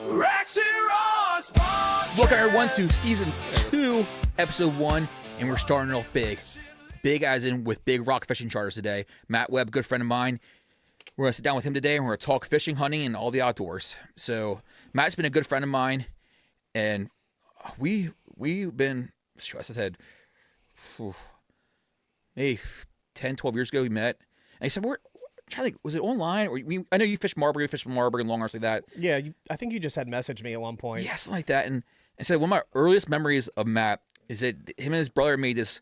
RACKS and Rods podcast. Welcome everyone to season 2, episode 1, and we're starting off big. Big as in with big rock fishing charters today. Matt Webb, good friend of mine. We're going to sit down with him today and we're going to talk fishing, hunting, and all the outdoors. So Matt's been a good friend of mine, and we've been, as I said, maybe 10, 12 years ago we met. And he said, we're trying to think, was it online? Or I know you fished Marburg, and long arms like that. Yeah, I think you just had messaged me at one point. Yeah, something like that. And so one of my earliest memories of Matt is that him and his brother made this,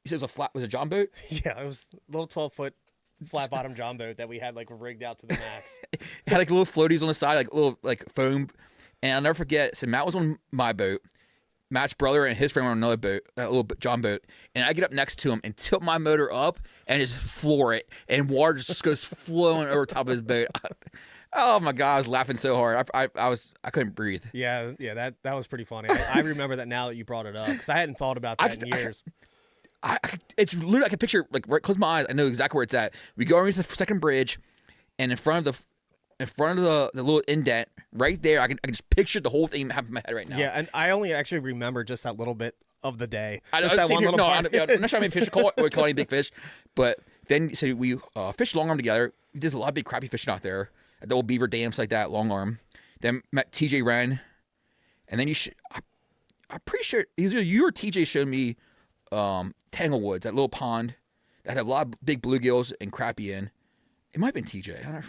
he said it was a John boat? Yeah, it was a little 12-foot flat bottom John boat that we had like rigged out to the max. It had like little floaties on the side, like little like foam. And I'll never forget, so Matt was on my boat. Matt's brother and his friend were on another boat, a little John boat. And I get up next to him and tilt my motor up and just floor it. And water just goes flowing over top of his boat. Oh my God, I was laughing so hard. I couldn't breathe. Yeah, that was pretty funny. I remember that now that you brought it up because I hadn't thought about that in years. It's literally, I can picture, like, right, close my eyes, I know exactly where it's at. We go underneath the second bridge, and in front of the little indent, right there, I can just picture the whole thing happening in my head right now. Yeah, and I only actually remember just that little bit of the day. I'm Just that one little part. I'm not sure how many fish we call any big fish, but then so we fished long arm together. There's a lot of big crappie fishing out there at the old beaver dams like that, long arm. Then met TJ Wren, and then I'm pretty sure either you or TJ showed me Tanglewoods, that little pond that had a lot of big bluegills and crappie in. It might have been TJ. I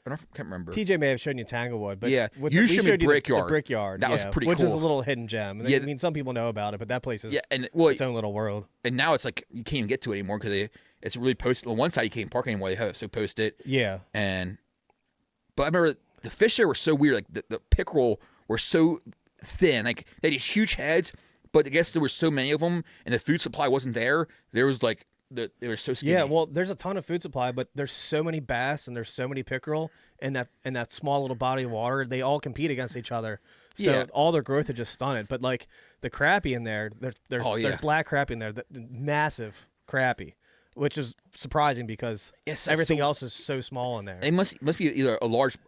can't remember. TJ may have shown you Tanglewood, but yeah, we showed me Brickyard. The Brickyard, that was pretty which cool. is a little hidden gem. Yeah. I mean, some people know about it, but that place is its own little world. And now it's like you can't even get to it anymore because it's really posted. On one side you can't park anymore. They have so post it. Yeah. But I remember the fish there were so weird. Like the pickerel were so thin. Like they had these huge heads, but I guess there were so many of them, and the food supply wasn't there. There was like they were so skinny. Yeah, well, there's a ton of food supply, but there's so many bass and there's so many pickerel in that small little body of water. They all compete against each other, so all their growth is just stunted. But like the crappie in there, there's black crappie in there, the massive crappie, which is surprising because everything else is so small in there. It must be either a large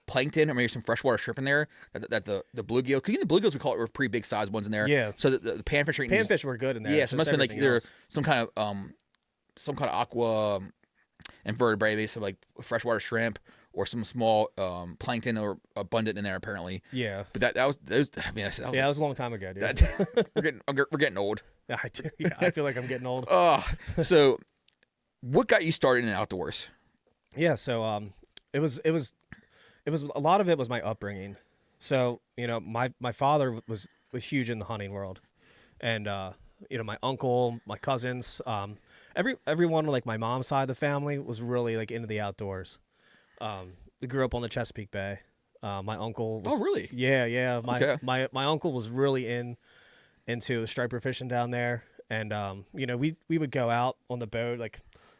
plankton or maybe some freshwater shrimp in there that the bluegill. Because even the bluegills we call it were pretty big sized ones in there. Yeah. So the panfish were good in there. Yeah. So it must have been like either some kind of aqua invertebrate, maybe some like freshwater shrimp or some small plankton or abundant in there apparently. Yeah. But that was those. I mean, that was a long time ago, dude. We're getting old. Yeah, I feel like I'm getting old. So what got you started in outdoors? Yeah. So it was a lot of it was my upbringing. So, my father was huge in the hunting world. And, my uncle, my cousins, everyone like my mom's side of the family was really like into the outdoors. We grew up on the Chesapeake Bay. My uncle was, oh, really? Yeah. Okay. My uncle was really into striper fishing down there. And, we would go out on the boat,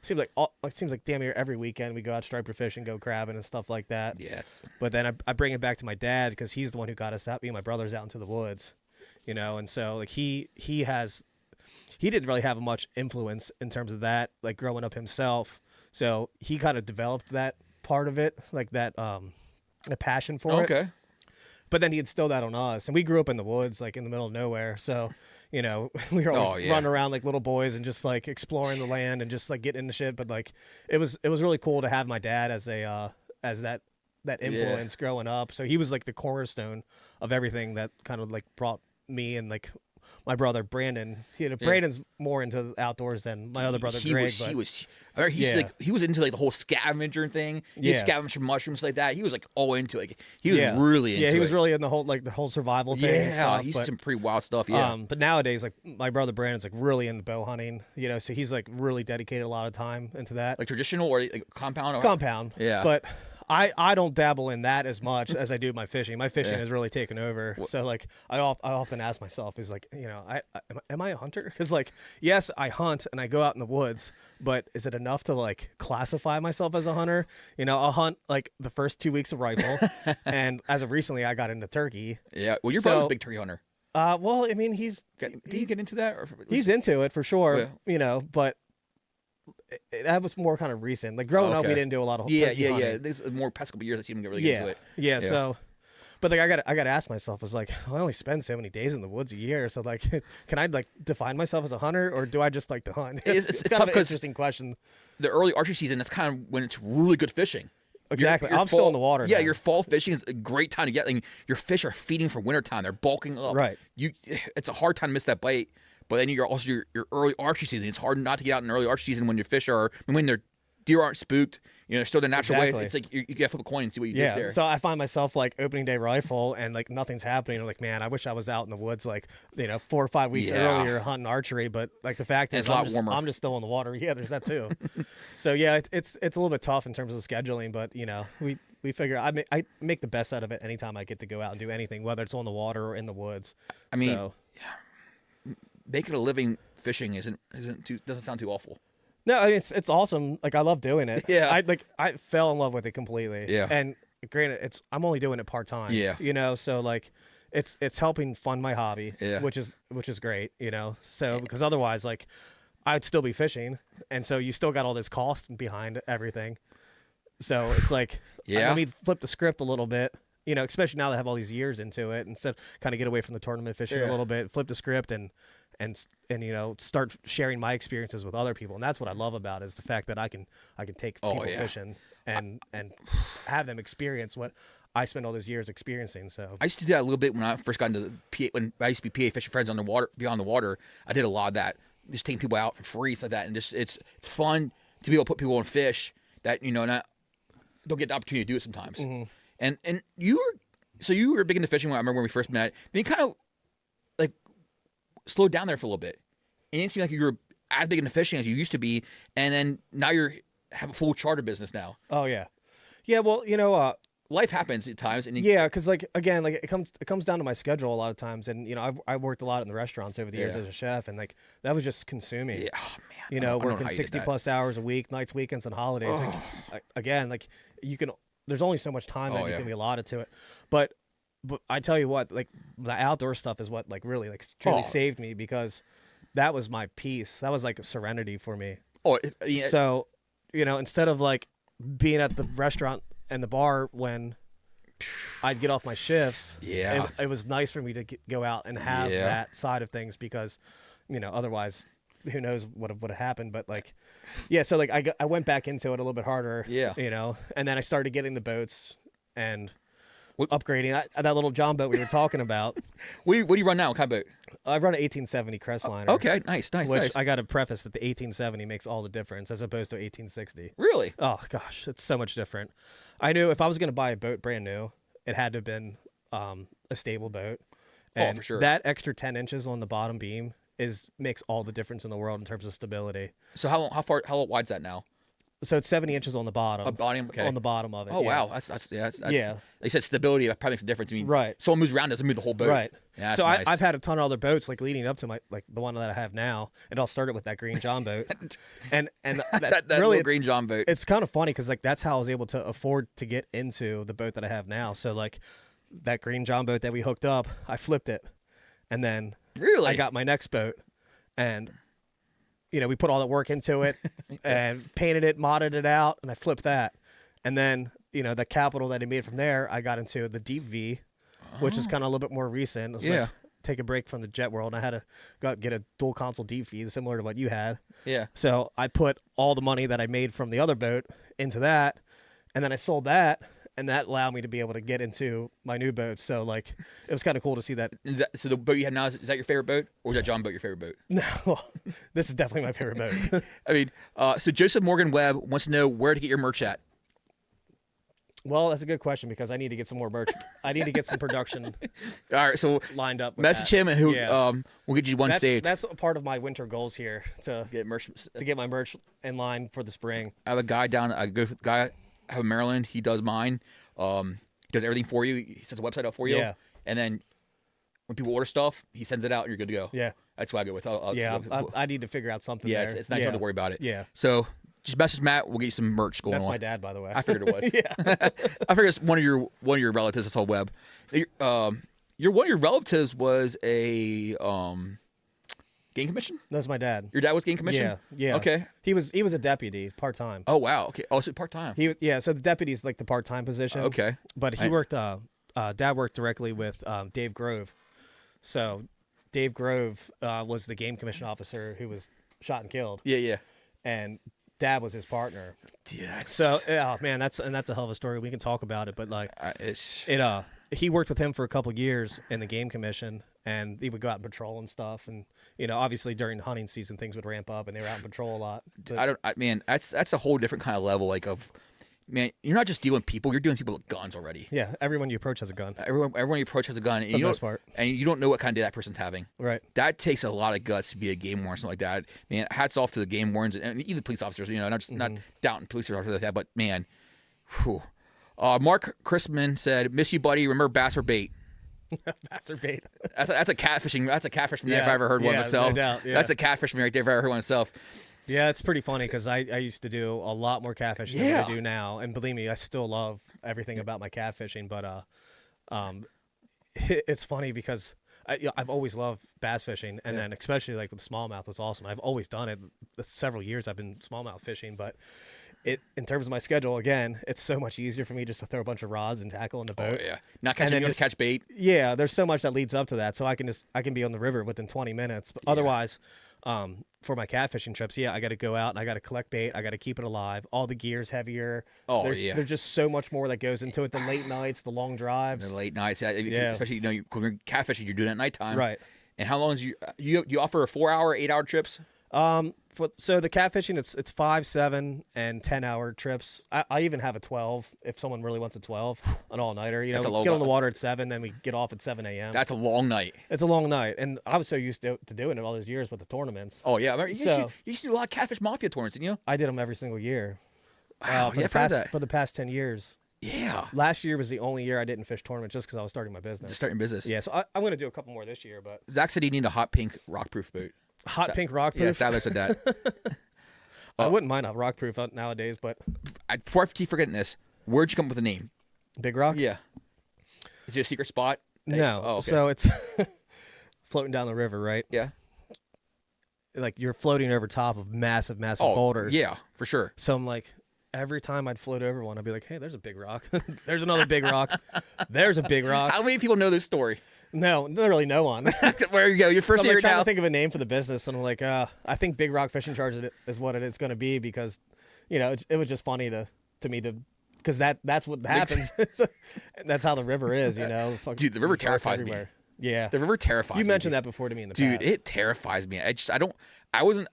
seems like damn near every weekend we go out striper fishing, go crabbing and stuff like that. Yes. But then I bring it back to my dad because he's the one who got us out. Me and my brothers out into the woods, and so like he didn't really have much influence in terms of that, like growing up himself. So he kind of developed that part of it, like that the passion for it. Okay. But then he instilled that on us, and we grew up in the woods, like in the middle of nowhere. So, we were always running around like little boys and just like exploring the land and just like getting into shit. But like, it was really cool to have my dad as that influence growing up. So he was like the cornerstone of everything that kind of like brought me and like my brother Brandon. Brandon's more into outdoors than my other brother Greg. He was into like the whole scavenger thing. He scavenged mushrooms like that. He was like all into it. He was really into it. Yeah, he was really in the whole survival thing. Yeah, and stuff, he's some pretty wild stuff. Yeah. But nowadays, like my brother Brandon's like really into bow hunting. So he's like really dedicated a lot of time into that. Like traditional or like compound? Compound. Yeah. But I don't dabble in that as much as I do my fishing. My fishing has really taken over. So like I often ask myself, is like, am I a hunter? Because like, yes, I hunt and I go out in the woods, but is it enough to like classify myself as a hunter? I'll hunt like the first 2 weeks of rifle, and as of recently, I got into turkey. Yeah, well, your brother's a big turkey hunter. Well, I mean, did he get into that? He's into it for sure. Oh, yeah. But that was more kind of recent. Like growing up, we didn't do a lot of hunting. Yeah. There's more past couple years I see him get really into it. Yeah. So, But like I gotta ask myself, is like, I only spend so many days in the woods a year, so like, can I like define myself as a hunter, or do I just like to hunt? It's kind of an interesting question. The early archery season, that's kind of when it's really good fishing. Exactly. I'm still in the water. Yeah, now. your fall fishing is a great time to get. Like, your fish are feeding for wintertime. They're bulking up. Right. It's a hard time to miss that bite. But then you're also your early archery season. It's hard not to get out in early archery season when your fish are when their deer aren't spooked. You know, they're still the natural way. It's like you gotta flip a coin and see what you do there. So I find myself like opening day rifle and like nothing's happening. I'm like, man, I wish I was out in the woods like 4 or 5 weeks earlier hunting archery. But like the fact is, I'm just still in the water. Yeah, there's that too. So yeah, it's a little bit tough in terms of scheduling, but we figure I make the best out of it anytime I get to go out and do anything, whether it's on the water or in the woods. I mean, making a living fishing doesn't sound too awful. No, I mean, it's awesome. Like I love doing it. Yeah. I fell in love with it completely. Yeah. And granted, I'm only doing it part time. Yeah. So like it's helping fund my hobby. Yeah. Which is great. So because otherwise like I'd still be fishing, and so you still got all this cost behind everything. So it's like let me flip the script a little bit. Especially now that I have all these years into it, instead kind of get away from the tournament fishing a little bit, flip the script and start sharing my experiences with other people. And that's what I love about it, is the fact that I can take people fishing and have them experience what I spent all those years experiencing. So I used to do that a little bit when I first got into when I used to be PA fishing friends on the water, beyond the water. I did a lot of that, just taking people out for free, stuff like that, and just it's fun to be able to put people on fish that not don't get the opportunity to do it sometimes. Mm-hmm. And you were big into fishing when I remember when we first met. Then you kind of like slowed down there for a little bit. And it didn't seem like you were as big into fishing as you used to be. And then now have a full charter business now. Oh yeah. Yeah, well, life happens at times, and because like again, like it comes down to my schedule a lot of times, and I've worked a lot in the restaurants over the years as a chef, and like that was just consuming. Yeah, oh, man. Working 60+ hours a week, nights, weekends, and holidays. Like, again, like you can. There's only so much time that you can be allotted to it, but I tell you what, like the outdoor stuff is what like really like truly saved me, because that was my peace. That was like a serenity for me. So instead of like being at the restaurant and the bar when I'd get off my shifts, it was nice for me to go out and have that side of things, because otherwise who knows what would have happened. But like so like I went back into it a little bit harder, and then I started getting the boats and upgrading that little John boat we were talking about. What do you run now? What kind of boat? I run an 1870 Crestliner. Okay, nice. Which I got to preface that the 1870 makes all the difference as opposed to 1860. Really? Oh gosh, it's so much different. I knew if I was going to buy a boat brand new, it had to have been a stable boat. And for sure. That extra 10 inches on the bottom beam makes all the difference in the world in terms of stability. So how wide's that now? So it's 70 inches on the bottom. Okay. On the bottom of it. Oh wow, that's Like you said, stability probably makes a difference. I mean, right. Someone moves around, doesn't move the whole boat. Right. Yeah, so nice. I've had a ton of other boats like leading up to my the one that I have now. It all started with that green John boat, and that really little green John boat. It's kind of funny because like that's how I was able to afford to get into the boat that I have now. So like that green John boat that we hooked up, I flipped it, and then I got my next boat, and we put all that work into it and painted it, modded it out, and I flipped that. And then, the capital that I made from there, I got into the Deep V, which is kind of a little bit more recent. It's like take a break from the jet world. And I had to go get a dual console Deep V, similar to what you had. Yeah. So I put all the money that I made from the other boat into that, and then I sold that, and that allowed me to be able to get into my new boat. So like, it was kind of cool to see that. So the boat you have now, is that your favorite boat, or is that John boat your favorite boat? No, this is definitely my favorite boat. I mean, so Joseph Morgan Webb wants to know where to get your merch at. Well, that's a good question, because I need to get some more merch. I need to get some production. All right, so lined up. Message him, and we'll get you one saved. That's part of my winter goals here, to get merch, to get my merch in line for the spring. I have a guy I have in Maryland. He does mine. He does everything for you. He sets a website up for you. Yeah. And then when people order stuff, he sends it out, and you're good to go. Yeah. That's what I go with. I need to figure out something. Yeah, there. it's nice not to worry about it. Yeah. So just message Matt. We'll get you some merch going on. That's my dad, by the way. I figured it was. Yeah. I figured it's one of your relatives. That's all Webb. One of your relatives was a game commission. That's my dad. Your dad was game commission. Yeah. Yeah. Okay. He was a deputy, part time. Oh wow. Okay. Oh, so part time. So the deputy is like the part time position. Okay. But he worked Dad worked directly with Dave Grove. So Dave Grove was the game commission officer who was shot and killed. Yeah. And Dad was his partner. Yeah. So, oh man, that's a hell of a story. We can talk about it, but like, he worked with him for a couple years in the game commission, and he would go out and patrol and stuff. And obviously during hunting season, things would ramp up, and they were out and patrol a lot. But, that's a whole different kind of level. Like man, you're not just dealing with people; you're dealing with people with guns already. Yeah, everyone you approach has a gun. Everyone you approach has a gun, and for the most part. And you don't know what kind of day that person's having. Right. That takes a lot of guts to be a game warden, something like that. Man, hats off to the game wardens and even police officers. Not doubting police officers like that, but man, whew. Mark Christman said, "Miss you, buddy. Remember bass or bait." Bass or bait. That's a catfishing. That's a catfish from there if I ever heard one myself. No doubt, yeah. That's a catfish from right there if I ever heard one myself. Yeah, it's pretty funny because I used to do a lot more catfishing than I do now, and believe me, I still love everything about my catfishing. But it's funny because I've always loved bass fishing, and then especially like with smallmouth was awesome. I've always done it. Several years I've been smallmouth fishing, but in terms of my schedule, again, it's so much easier for me just to throw a bunch of rods and tackle in the boat. Oh yeah, not catching. You just catch bait. Yeah, there's so much that leads up to that, so I can be on the river within 20 minutes. But otherwise, for my catfishing trips, I got to go out and I got to collect bait. I got to keep it alive. All the gear's heavier. There's just so much more that goes into it. The late nights, the long drives. The late nights, especially when you're catfishing, you're doing it at nighttime, right? And how long is you offer 4-hour, 8-hour trips? So the catfishing, it's 5, 7, and 10-hour trips. I even have a 12 if someone really wants a 12, an all-nighter. We get on the water at 7, then we get off at 7 a.m. That's a long night. It's a long night, and I was so used to doing it all those years with the tournaments. Oh yeah, you used to do a lot of catfish mafia tournaments, didn't you? I did them every single year. Wow, for the past 10 years. Yeah. Last year was the only year I didn't fish tournament just because I was starting my business. Just starting business. Yeah, so I'm going to do a couple more this year. But Zach said you need a hot pink rock-proof boat. Pink rock proof? Yeah, Statler said that. I wouldn't mind a rock proof nowadays, but before I keep forgetting this, where'd you come up with the name? Big Rock? Yeah. Is it a secret spot? No. Oh, okay. So it's floating down the river, right? Yeah. Like you're floating over top of massive boulders. Yeah, for sure. So I'm like, every time I'd float over one, I'd be like, hey, there's a big rock. There's another big rock. There's a big rock. How many people know this story? No, literally no one. Where you go? Your first year I'm trying now. to think of a name for the business, and I'm like, I think Big Rock Fishing Charge is what it is going to be because, it was just funny to me because that's what happens. That's how the river is, Dude, the river terrifies me. Yeah, the river terrifies me. You mentioned that before to me in the past. Dude, it terrifies me. I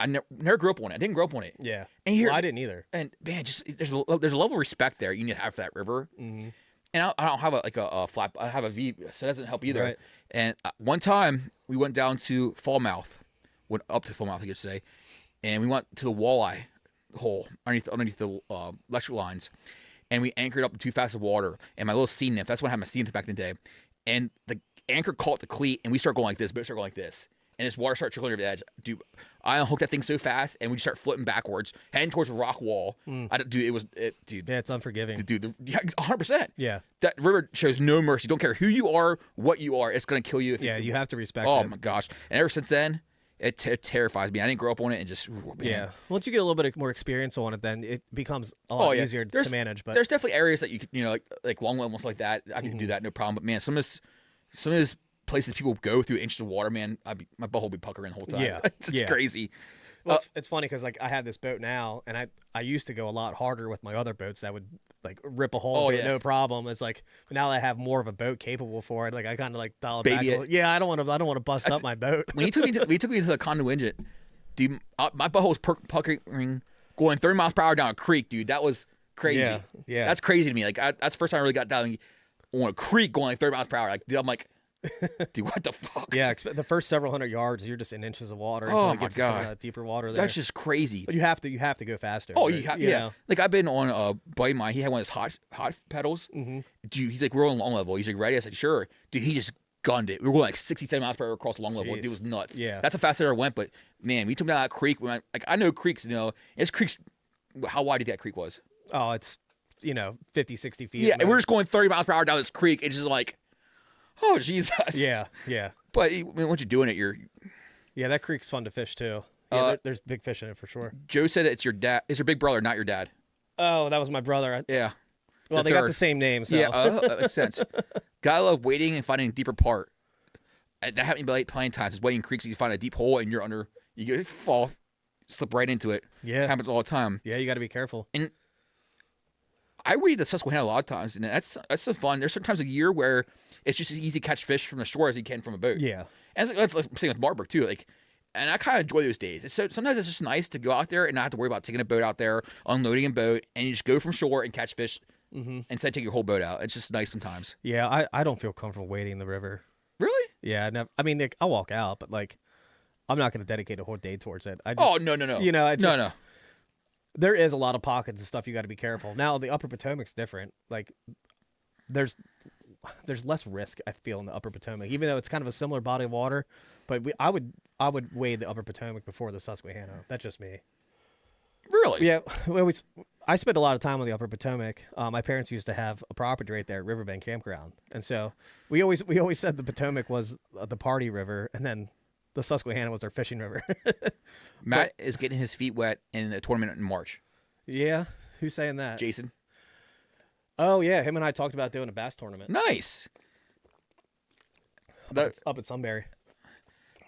never grew up on it. I didn't grow up on it. Yeah, and I didn't either. And man, there's a level of respect there you need to have for that river. Mm-hmm. And I don't have a flap. I have a V, so that doesn't help either. Right. And one time we went down to Fallmouth, went up to Fallmouth, I guess to say, and we went to the walleye hole underneath the electric lines, and we anchored up too fast of water. And my little sea nymph, that's when I had my sea nymph back in the day, and the anchor caught the cleat, and we start going like this, but it started going like this. And this water started trickling over the edge. Dude, I unhooked that thing so fast, and we just start flipping backwards, heading towards a rock wall. Mm. Dude. Yeah, it's unforgiving. Dude, 100%. Yeah. That river shows no mercy. Don't care who you are, what you are. It's going to kill you. You have to respect it. Oh, my gosh. And ever since then, it terrifies me. I didn't grow up on it and just, man. Yeah. Once you get a little bit more experience on it, then it becomes a lot easier to manage. But there's definitely areas that you could, like long levels like that. I can do that, no problem. But, man, some of this places people go through inches of water, man, my butthole will be puckering the whole time. Yeah, it's crazy. Well, it's funny because I have this boat now, and I used to go a lot harder with my other boats that would like rip a hole through it, no problem. It's like now that I have more of a boat capable for it, like I kind of like dial it back. Yeah, I don't want to bust up my boat. When you took me to the condo engine, dude, my butthole was puckering going 30 miles per hour down a creek, dude. That was crazy. Yeah. That's crazy to me. Like that's the first time I really got down on a creek going like 30 miles per hour. Like, dude, I'm like. Dude, what the fuck? Yeah, the first several hundred yards, you're just in inches of water. Oh my god, deeper water there. That's just crazy. But you have to go faster. Oh, right? yeah. Like I've been on a buddy of mine. He had one of his hot pedals. Mm-hmm. Dude, he's like, we're on long level. He's like, ready? I said, sure. Dude, he just gunned it. We were going like 67 miles per hour across long level. Dude, it was nuts. Yeah, that's the fastest I ever went. But man, we took down that creek. I know creeks. It's creeks. How wide do you think that creek was? Oh, it's 50, 60 feet. Yeah, and we're just going 30 miles per hour down this creek. It's just like. Oh, Jesus. Yeah. But once you're doing it, Yeah, that creek's fun to fish, too. Yeah, there's big fish in it for sure. Joe said it's your dad. It's your big brother, not your dad. Oh, that was my brother. Yeah. Well, they got the same name, so. Yeah, that makes sense. Gotta love wading and finding a deeper part. That happened to me like 20 times. It's wading creeks, you find a deep hole and you're under. You get fall, slip right into it. Yeah, it happens all the time. Yeah, you got to be careful. And I wade the Susquehanna a lot of times, and that's so fun. There's sometimes a year where it's just as easy to catch fish from the shore as you can from a boat. Yeah, and that's same with Marburg too. Like, and I kind of enjoy those days. Sometimes it's just nice to go out there and not have to worry about taking a boat out there, unloading a boat, and you just go from shore and catch fish instead of taking your whole boat out. It's just nice sometimes. Yeah, I don't feel comfortable wading the river. Really? Yeah, I mean, like, I'll walk out, but like, I'm not going to dedicate a whole day towards it. No. You know, No. There is a lot of pockets and stuff you got to be careful. Now, the Upper Potomac's different. Like, there's less risk, I feel, in the Upper Potomac, even though it's kind of a similar body of water. But I would wade the Upper Potomac before the Susquehanna. That's just me. Really? Yeah. I spent a lot of time on the Upper Potomac. My parents used to have a property right there at Riverbank Campground, and so we always said the Potomac was the party river, and then the Susquehanna was our fishing river. Matt is getting his feet wet in a tournament in March. Yeah, who's saying that? Jason. Oh yeah, him and I talked about doing a bass tournament. Nice. Up at Sunbury.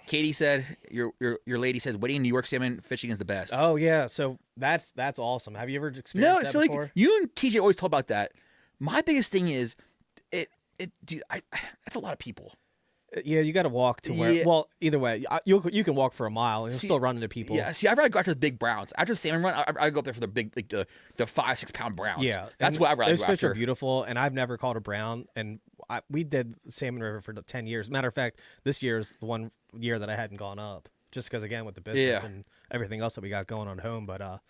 Katie said your lady says wading New York salmon fishing is the best. Oh yeah, so that's awesome. Have you ever experienced that before? Like you and TJ always talk about that. My biggest thing is dude, that's a lot of people. Yeah, you got to walk to where. Yeah. Well, either way, you can walk for a mile and you'll still run into people. Yeah, see, I'd rather go after the big browns. After the salmon run, I go up there for the big, like the 5-6 pound browns. Yeah, that's what I'd rather go after. Those fish are beautiful, and I've never caught a brown. And we did Salmon River for 10 years. Matter of fact, this year is the one year that I hadn't gone up, just because again with the business and everything else that we got going on home. But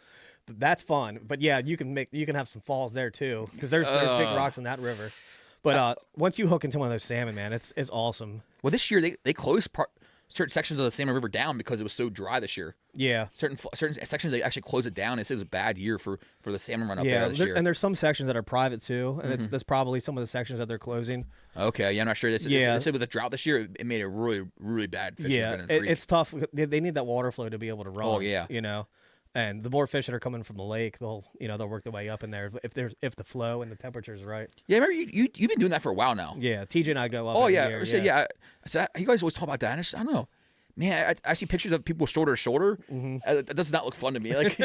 that's fun. But yeah, you can have some falls there too, because there's big rocks in that river. But once you hook into one of those salmon, man, it's awesome. Well, this year they closed certain sections of the Salmon River down because it was so dry this year. Yeah, certain sections they actually closed it down. It was a bad year for the salmon run up there this year. And there's some sections that are private too, and that's probably some of the sections that they're closing. Okay, yeah, I'm not sure. They said with the drought this year, it made it really, really bad fishing. Yeah, it's tough. They need that water flow to be able to run. Oh yeah, you know. And the more fish that are coming from the lake, they'll work their way up in there if the flow and the temperature is right. Yeah, I remember you've been doing that for a while now. Yeah, TJ and I go up. Oh every yeah, year, So you guys always talk about that. And I don't know, man. I see pictures of people shoulder to shoulder. It does not look fun to me. Like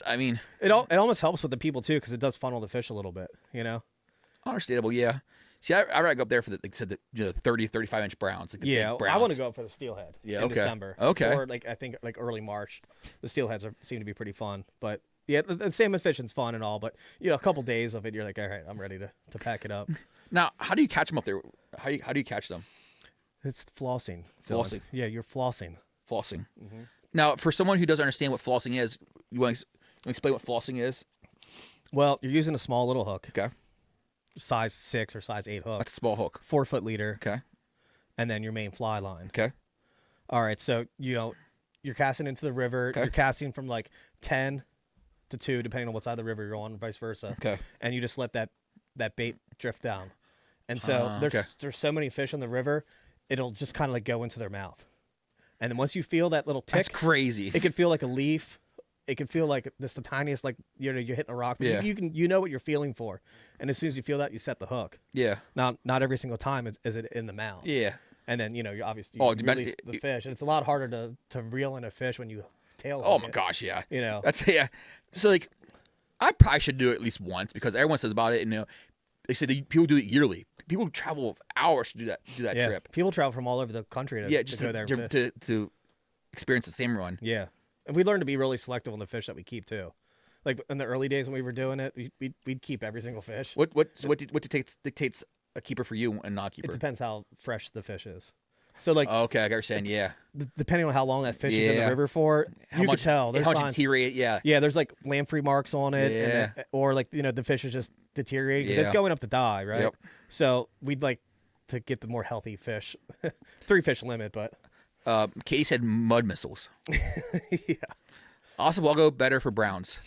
I mean, it almost helps with the people too, because it does funnel the fish a little bit. You know. Understandable, yeah. See, I rather go up there for the 30, 35 inch browns. Like the big browns. I want to go up for the steelhead. Yeah, in December. Okay. Or I think early March. The steelheads seem to be pretty fun. But yeah, the salmon fishing's fun and all. But a couple days of it, you're like, all right, I'm ready to pack it up. Now, how do you catch them up there? How do you catch them? It's flossing. Flossing. Yeah, you're flossing. Flossing. Mm-hmm. Now, for someone who doesn't understand what flossing is, you want to explain what flossing is? Well, you're using a small little hook. Okay. Size 6 or size 8 hook. That's a small hook. 4-foot leader. Okay. And then your main fly line. Okay. All right. So, you're casting into the river. Okay. You're casting from like 10 to 2, depending on what side of the river you're on, and vice versa. Okay. And you just let that bait drift down. And so there's so many fish in the river, it'll just kind of like go into their mouth. And then once you feel that little tick. That's crazy. It can feel like a leaf. It can feel like just the tiniest, like you're hitting a rock. Yeah. You know what you're feeling for, and as soon as you feel that, you set the hook. Yeah. Now, not every single time is it in the mouth. Yeah. And then you obviously release the fish, and it's a lot harder to reel in a fish when you tail. Oh my gosh, yeah. That's So like, I probably should do it at least once because everyone says about it, and they say that people do it yearly. People travel hours to do that trip. People travel from all over the country to go there to experience the salmon run. Yeah. And we learned to be really selective on the fish that we keep too. Like in the early days when we were doing it, we'd keep every single fish. What dictates a keeper for you and not a keeper? It depends how fresh the fish is. So like, okay, I got what you're saying. Yeah. Depending on how long that fish is in the river for, you can tell. There's how much signs. deteriorate. Yeah. Yeah. There's like lamprey marks on it, yeah. or like the fish is just deteriorating because it's going up to die, right? Yep. So we'd like to get the more healthy fish. 3 fish limit, but. Katie said mud missiles. Yeah. Oswego better for browns.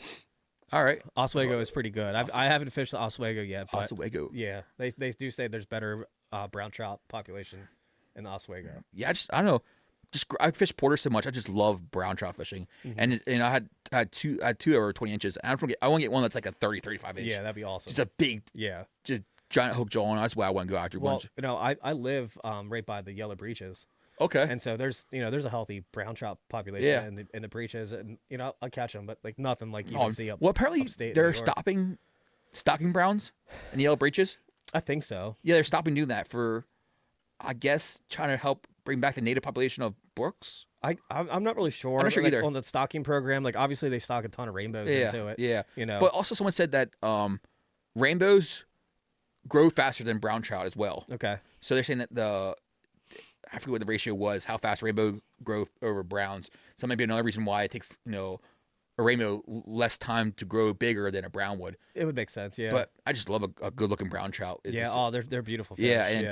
All right. Oswego is pretty good. I haven't fished the Oswego yet. But Oswego. Yeah. They do say there's better brown trout population in the Oswego. Yeah. I don't know. I fish Porter so much. I just love brown trout fishing. Mm-hmm. And I had two over 20 inches. I want to get one that's like a 30, 35 inch. Yeah, that'd be awesome. Just a big. Yeah. Just giant hook jaw, and that's why I want to go after a Well, bunch. I live right by the Yellow Breeches. Okay. And so there's a healthy brown trout population in the breeches, and I'll catch them, but like nothing like you can see up. Well, apparently upstate they're New York. stopping stocking browns in the Yellow Breeches. I think so. Yeah, they're stopping doing that for, I guess, trying to help bring back the native population of brooks. I'm not really sure. I'm not sure like, either. On the stocking program, like obviously they stock a ton of rainbows into it. Yeah. But also someone said that rainbows grow faster than brown trout as well. Okay. So they're saying that I forget what the ratio was, how fast rainbow grow over browns. So that might be another reason why it takes, a rainbow less time to grow bigger than a brown would. It would make sense, yeah. But I just love a good looking brown trout. It's just, they're beautiful fish. Yeah, and,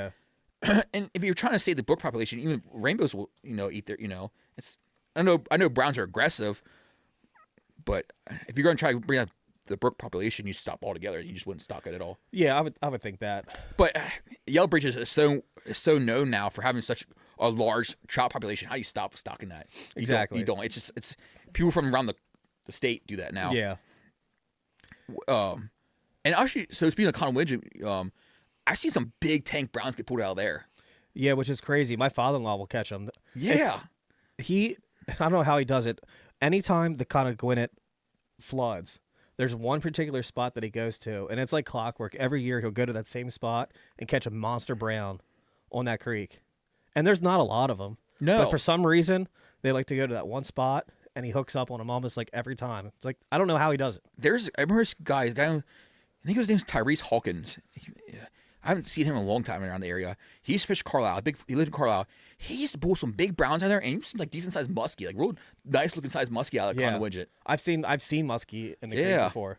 yeah. And if you're trying to save the brook population, even rainbows will, eat their, it's. I know browns are aggressive, but if you're going to try to bring up the brook population, you stop altogether. You just wouldn't stock it at all. Yeah, I would think that. But Yellow Breeches is so known now for having such a large trout population. How do you stop stocking that? Exactly. You don't. It's people from around the state do that now. Yeah. And actually, so speaking of Conowinja, I see some big tank browns get pulled out of there. Yeah, which is crazy. My father-in-law will catch them. Yeah. I don't know how he does it. Anytime the Conowinja floods, there's one particular spot that he goes to, and it's like clockwork. Every year he'll go to that same spot and catch a monster brown on that creek. And there's not a lot of them. No. But for some reason, they like to go to that one spot, and he hooks up on them almost like every time. It's like, I don't know how he does it. I remember this guy, I think his name's Tyrese Hawkins. I haven't seen him in a long time around the area. He used to fish Carlisle. He lived in Carlisle. He used to pull some big browns out there, and he seemed like decent sized muskie, like real nice looking sized muskie out of Conowinja. I've seen muskie in the creek before.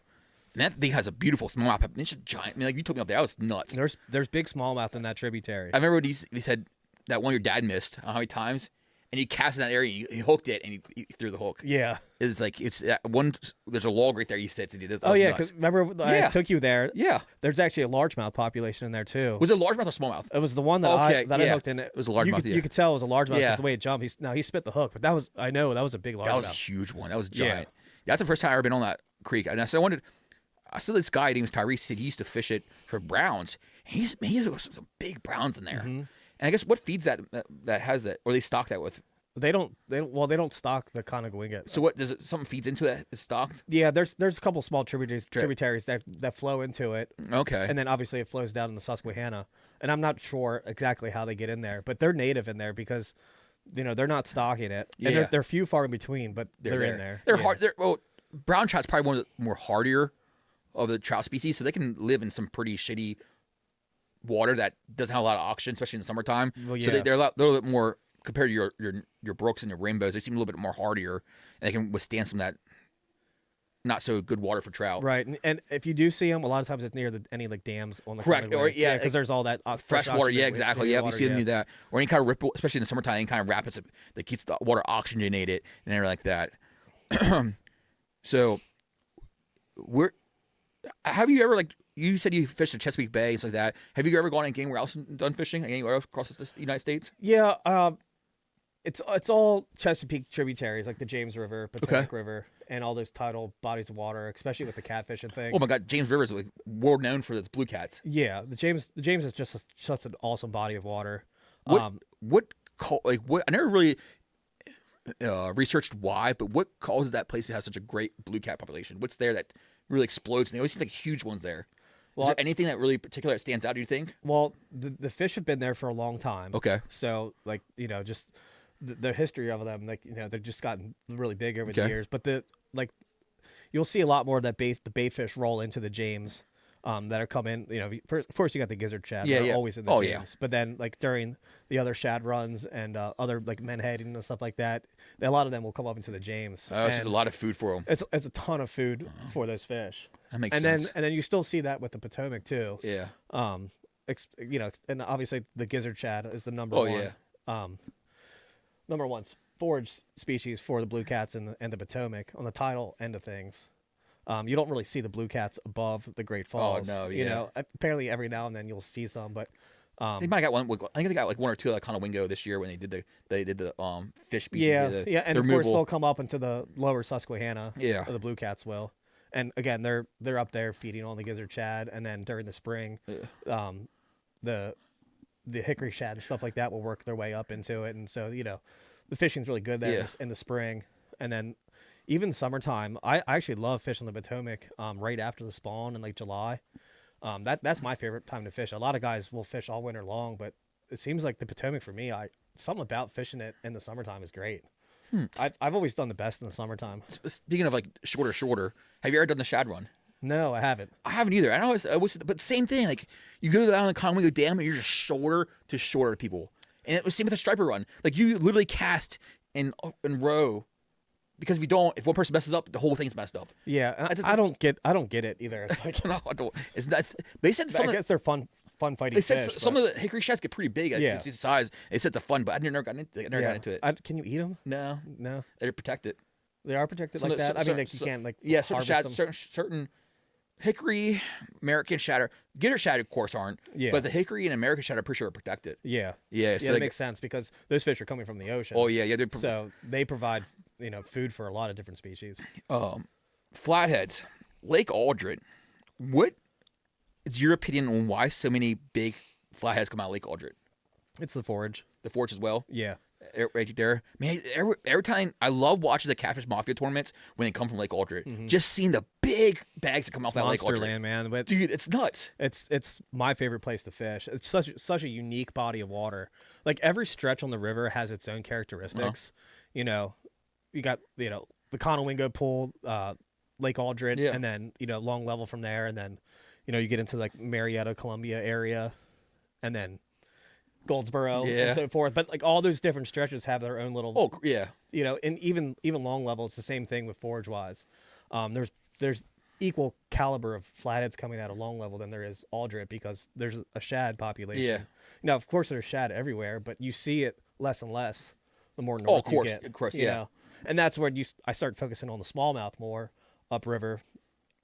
And that thing has a beautiful smallmouth. It's a giant. I mean, like you took me up there, that was nuts. There's big smallmouth in that tributary. I remember when he said that one your dad missed. I don't know how many times, and he cast in that area. And he hooked it, and he threw the hook. Yeah. It's like one. There's a log right there. You said to Oh yeah, because remember I took you there. Yeah. There's actually a largemouth population in there too. Was it largemouth or smallmouth? It was the one that I hooked in. It was a largemouth. You could tell it was a largemouth because Yeah. the way it jumped. He spit the hook, but that was a big largemouth. That was a huge one. That was giant. Yeah, that's the first time I ever been on that creek. And I saw this guy named Tyrese said he used to fish it for browns. And he has some big browns in there. Mm-hmm. And I guess what feeds that has that, or they stock that with? They don't stock the Conowinja. So what does it? Something feeds into it? It's stocked. Yeah, there's a couple small tributaries that flow into it. Okay. And then obviously it flows down in the Susquehanna. And I'm not sure exactly how they get in there, but they're native in there because, they're not stocking it. And Yeah. they're few far in between, but they're in there. They're hard. Brown trout's probably one of the more hardier of the trout species, so they can live in some pretty shitty water that doesn't have a lot of oxygen, especially in the summertime. Well, yeah. So they're a little bit more compared to your brooks and your rainbows. They seem a little bit more hardier, and they can withstand some of that not so good water for trout. Right, and if you do see them, a lot of times it's near any like dams on the correct, or because there's all that fresh water. Yeah, exactly. Yeah, we see them do that, or any kind of ripple, especially in the summertime, any kind of rapids that keeps the water oxygenated and everything like that. So, have you ever you said you fished in Chesapeake Bay and stuff like that? Have you ever gone anywhere else and done fishing anywhere else across the United States? Yeah, it's all Chesapeake tributaries like the James River, Potomac River, and all those tidal bodies of water, especially with the catfishing thing. Oh my God, James River is world known for its blue cats. Yeah, the James is just such an awesome body of water. What I never really researched why, but what causes that place to have such a great blue cat population? What's there that really explodes? And they always seem like huge ones there. Well, is there anything that really particular that stands out, do you think? Well, the fish have been there for a long time. Okay. So just the history of them, they've just gotten really big over the years. But you'll see a lot more of that the bait fish roll into the James. That are coming, first you got the gizzard shad. Yeah, they're yeah. always in the James. But then during the other shad runs and other menhaden and stuff like that, a lot of them will come up into the James. Oh, it's just a lot of food for them. It's a ton of food for those fish. That makes sense. And then you still see that with the Potomac too. Yeah. And obviously the gizzard shad is the number one. Yeah. Number one forage species for the blue cats and the Potomac on the tidal end of things. You don't really see the blue cats above the Great Falls. Oh no, yeah. Apparently every now and then you'll see some, but they might have got one. I think they got one or two of Conowinja this year when they did the fish species. Yeah, and of removal. course they'll come up into the lower Susquehanna. Yeah. Or the blue cats will, And again, they're up there feeding on the gizzard shad, and then during the spring, the hickory shad and stuff like that will work their way up into it. And so, the fishing's really good there in the spring. And then even summertime, I actually love fishing the Potomac right after the spawn in like July. That's my favorite time to fish. A lot of guys will fish all winter long, but it seems like the Potomac for me, something about fishing it in the summertime is great. I've always done the best in the summertime. Speaking of like shorter, have you ever done the shad run? No, I haven't. I haven't either. I always, but same thing. Like you go down the Conway Dam and you're just shorter to people. And it was same with the striper run. Like you literally cast in row, because if one person messes up, the whole thing's messed up. Yeah, I don't get it either. It's like no, I don't. It's nuts. They said I guess they're fun fighting they said fish. Some of the hickory shads get pretty big. You see the size. They said it's fun, but I never got into it. Can you eat them? No. They're protected. They are protected like that. I mean, like you can't like certain shad, certain hickory, American shad, gizzard shad of course aren't. Yeah. But the hickory and American shad, I'm pretty sure are protected. Yeah. So that makes sense because those fish are coming from the ocean. Oh yeah. So they provide food for a lot of different species. Flatheads, Lake Aldred. What is your opinion on why so many big flatheads come out of Lake Aldred? It's the forage. The forage as well. Yeah. Right there, man. Every time I love watching the Catfish Mafia tournaments when they come from Lake Aldred. Mm-hmm. Just seeing the big bags that come off that Lake Aldred. Land, man. But dude, it's nuts. It's my favorite place to fish. It's such a unique body of water. Like every stretch on the river has its own characteristics. You got the Conowingo Pool, Lake Aldred, and then Long Level from there, and then you get into like Marietta, Columbia area, and then Goldsboro and so forth. But like all those different stretches have their own little. Oh yeah. And even Long Level, it's the same thing with forage wise. There's equal caliber of flatheads coming out of Long Level than there is Aldred because there's a shad population. Yeah. Now of course there's shad everywhere, but you see it less and less the more north you get. Of course, you know? And that's where I start focusing on the smallmouth more upriver.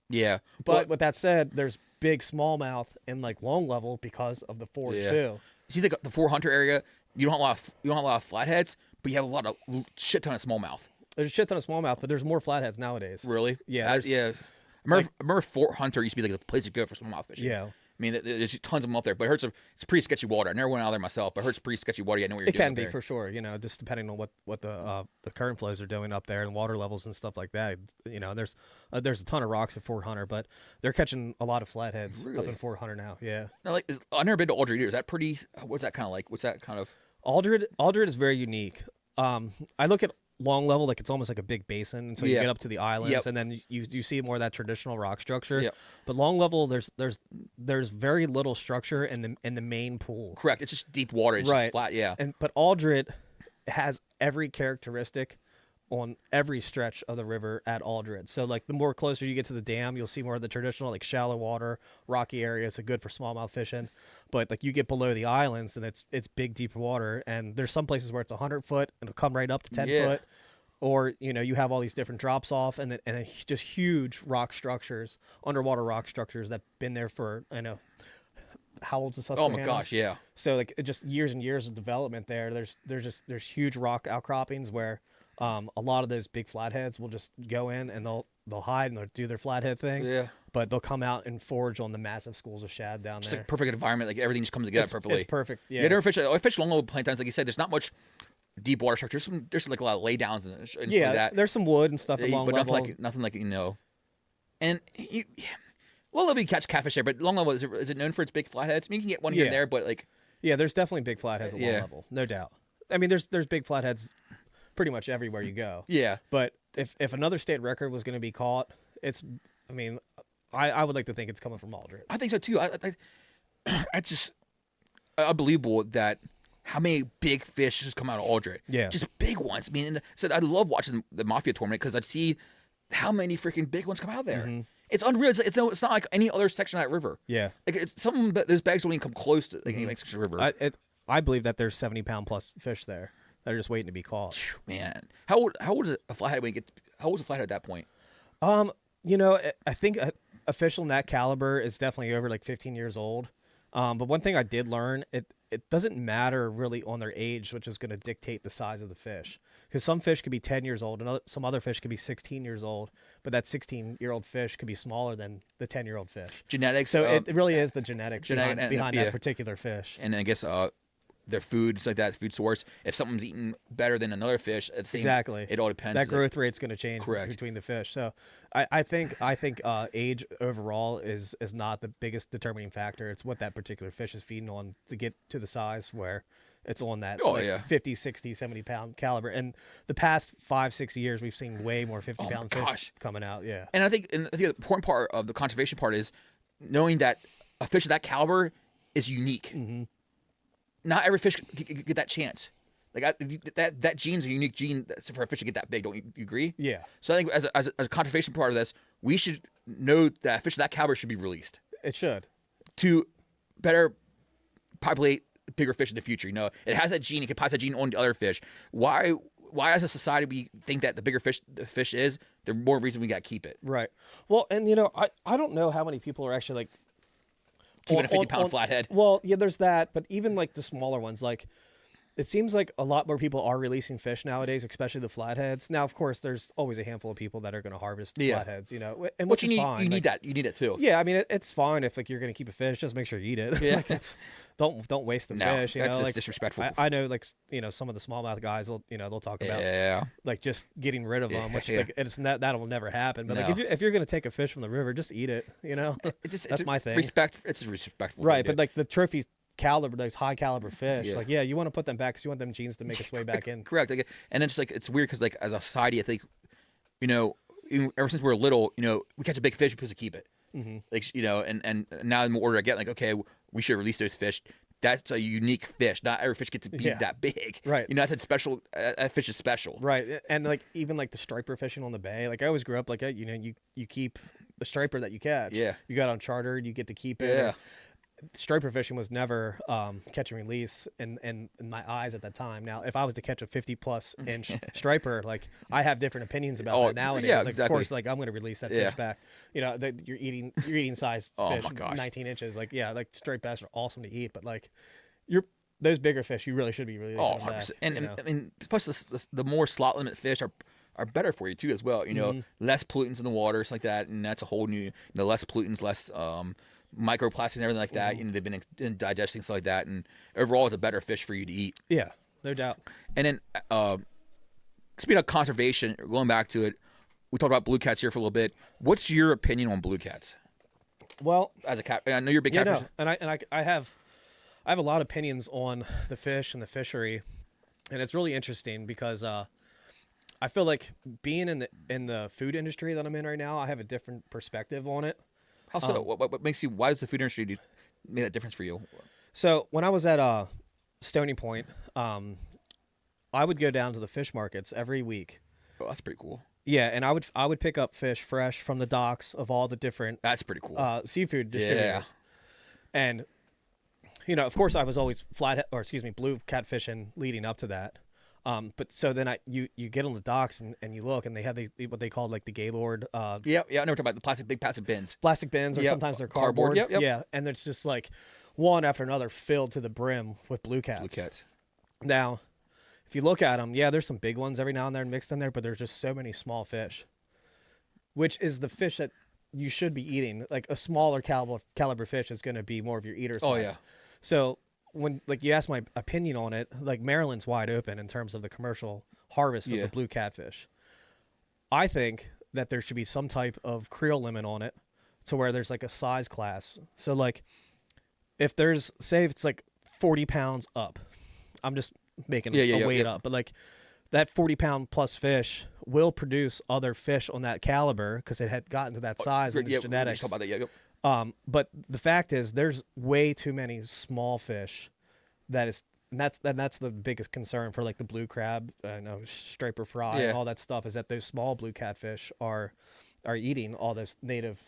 Yeah. But with that said, there's big smallmouth in like Long Level because of the forage too. See the 400 area, you don't have a lot of flatheads, but you have a lot of shit ton of smallmouth. There's a shit ton of smallmouth, but there's more flatheads nowadays. Really? Yeah. I remember Fort Hunter used to be like the place to go for smallmouth fishing. Yeah. I mean, there's tons of them up there, but it's pretty sketchy water. I never went out there myself, but I heard it's pretty sketchy water. I know what you're doing. It can be for sure, just depending on what the current flows are doing up there and water levels and stuff like that. There's a ton of rocks at Fort Hunter, but they're catching a lot of flatheads up in Fort Hunter now. Yeah. Now, I've never been to Aldred either. Is that pretty? What's that kind of like? What's that kind of? Aldred is very unique. I look at Long Level like it's almost like a big basin until you get up to the islands, and then you see more of that traditional rock structure. Yep. But Long Level, there's very little structure in the main pool. Correct. It's just deep water. It's just flat. Yeah. But Aldred has every characteristic on every stretch of the river at Aldred. So like the more closer you get to the dam, you'll see more of the traditional like shallow water, rocky areas. It's good for smallmouth fishing. But like you get below the islands and it's big deep water, and there's some places where it's 100 foot and it'll come right up to 10 foot. Or you have all these different drops off and then just huge rock structures, underwater rock structures that've been there for how old's the Susquehanna? Oh my gosh, yeah. So like just years and years of development there. There's huge rock outcroppings where a lot of those big flatheads will just go in and they'll hide and they'll do their flathead thing. Yeah. But they'll come out and forage on the massive schools of shad down there. Just like perfect environment, like everything just comes together perfectly. It's perfect. Yeah. I fish Long Level plenty of times, like you said. There's not much deep water structure. There's like a lot of laydowns and stuff like that. There's some wood and stuff along but Level. nothing like And well, you catch catfish there, but Long Level is it known for its big flatheads? I mean, you can get one here and there, but like there's definitely big flatheads at Long Level, no doubt. I mean, there's big flatheads pretty much everywhere you go. Yeah. But if another state record was going to be caught, I would like to think it's coming from Aldred. I think so too. It's just unbelievable that how many big fish just come out of Aldred. Yeah. Just big ones. I mean, I love watching the Mafia tournament because I'd see how many freaking big ones come out there. Mm-hmm. It's unreal. It's not like any other section of that river. Yeah. Like some of those bags don't even come close to any section of the river. I believe that there's 70-pound plus fish there that are just waiting to be caught. Man, how old is a flathead when you get? How old is a flathead at that point? I think a fish on that caliber is definitely over like 15 years old. But one thing I did learn, it doesn't matter really on their age, which is going to dictate the size of the fish. Because some fish could be 10 years old, and some other fish could be 16 years old, but that 16-year-old fish could be smaller than the 10-year-old fish. Genetics. So it really is the genetics behind that particular fish. And I guess their foods like that, food source. If something's eating better than another fish, exactly, it all depends. That growth rate's going to change between the fish. So I think age overall is not the biggest determining factor. It's what that particular fish is feeding on to get to the size where it's on that 50, 60, 70-pound caliber. And the past 5-6 years, we've seen way more 50-pound fish coming out. Yeah. And I think the important part of the conservation part is knowing that a fish of that caliber is unique. Mm-hmm. Not every fish can get that chance. Like that gene's a unique gene for a fish to get that big. Don't you agree? Yeah. So I think as a conservation part of this, we should know that a fish of that caliber should be released. It should. To better populate bigger fish in the future. You know, it has that gene. It can pass that gene on to other fish. Why as a society we think that the bigger the fish is, the more reason we got to keep it. Right. Well, and you know, I don't know how many people are actually like keeping a 50-pound flathead. Well, yeah, there's that, but even like the smaller ones, like it seems like a lot more people are releasing fish nowadays, especially the flatheads. Now, of course, there's always a handful of people that are going to harvest flatheads, you know, and which is fine. You need that. You need it too. Yeah, I mean, it's fine if like you're going to keep a fish, just make sure you eat it. Yeah. Like, don't waste the fish. You that's know, like disrespectful. I know, like you know, some of the smallmouth guys will talk about like just getting rid of them, which like that'll never happen. But like if you're going to take a fish from the river, just eat it. You know, that's my thing. It's a respectful. Right, but like the trophies. Caliber, those high caliber fish, like you want to put them back because you want them genes to make its way back in. Correct. Like, and it's like it's weird because like as a society, I think, you know, ever since we were little, you know, we catch a big fish because to keep it. Mm-hmm. Like you know, and now in the order I get, like okay, we should release those fish. That's a unique fish. Not every fish gets to be that big. Right. You know, that's special. That fish is special. Right. And like even like the striper fishing on the bay. Like I always grew up like you know you keep the striper that you catch. Yeah. You got on charter, you get to keep it. Yeah. Striper fishing was never catch and release in my eyes at that time. Now, if I was to catch a 50+ inch striper, like I have different opinions about that nowadays. Yeah, like, exactly. Of course, like I'm going to release that fish back. You know, you're eating size fish, 19 inches. Like like striped bass are awesome to eat, but like those bigger fish, you really should be releasing them back. And plus the more slot limit fish are better for you too as well. You know, less pollutants in the water, stuff like that, and that's a whole new. Less pollutants, less microplastics and everything like that. You know, they've been digesting stuff like that, and overall, it's a better fish for you to eat. Yeah, no doubt. And then, speaking of conservation, going back to it, we talked about blue cats here for a little bit. What's your opinion on blue cats? Well, as a cat, I know you're a big cat fisher. And I have a lot of opinions on the fish and the fishery, and it's really interesting because I feel like being in the food industry that I'm in right now, I have a different perspective on it. How so? What makes you? Why does the food industry make that difference for you? So when I was at Stony Point, I would go down to the fish markets every week. Oh, that's pretty cool. Yeah, and I would pick up fish fresh from the docks of all the different. That's pretty cool. Seafood distributors. Yeah. And you know, of course, I was always blue catfishing leading up to that. But so then you get on the docks and you look and they have what they call like the Gaylord. I never talked about the big plastic bins. Plastic bins, or sometimes they're cardboard. Yep. Yeah, and it's just like one after another filled to the brim with blue cats. Blue cats. Now, if you look at them, there's some big ones every now and then mixed in there, but there's just so many small fish, which is the fish that you should be eating. Like a smaller caliber fish is going to be more of your eater size. Oh yeah. So when like you ask my opinion on it, like Maryland's wide open in terms of the commercial harvest of the blue catfish. I think that there should be some type of creel limit on it to where there's like a size class. So like if there's, say if it's like 40 pounds up, I'm just making a weight up, but like that 40-pound plus fish will produce other fish on that caliber because it had gotten to that size in its genetics. Talk about that, but the fact is, there's way too many small fish. That's the biggest concern for like the blue crab, striper fry, and all that stuff. Is that those small blue catfish are eating all this native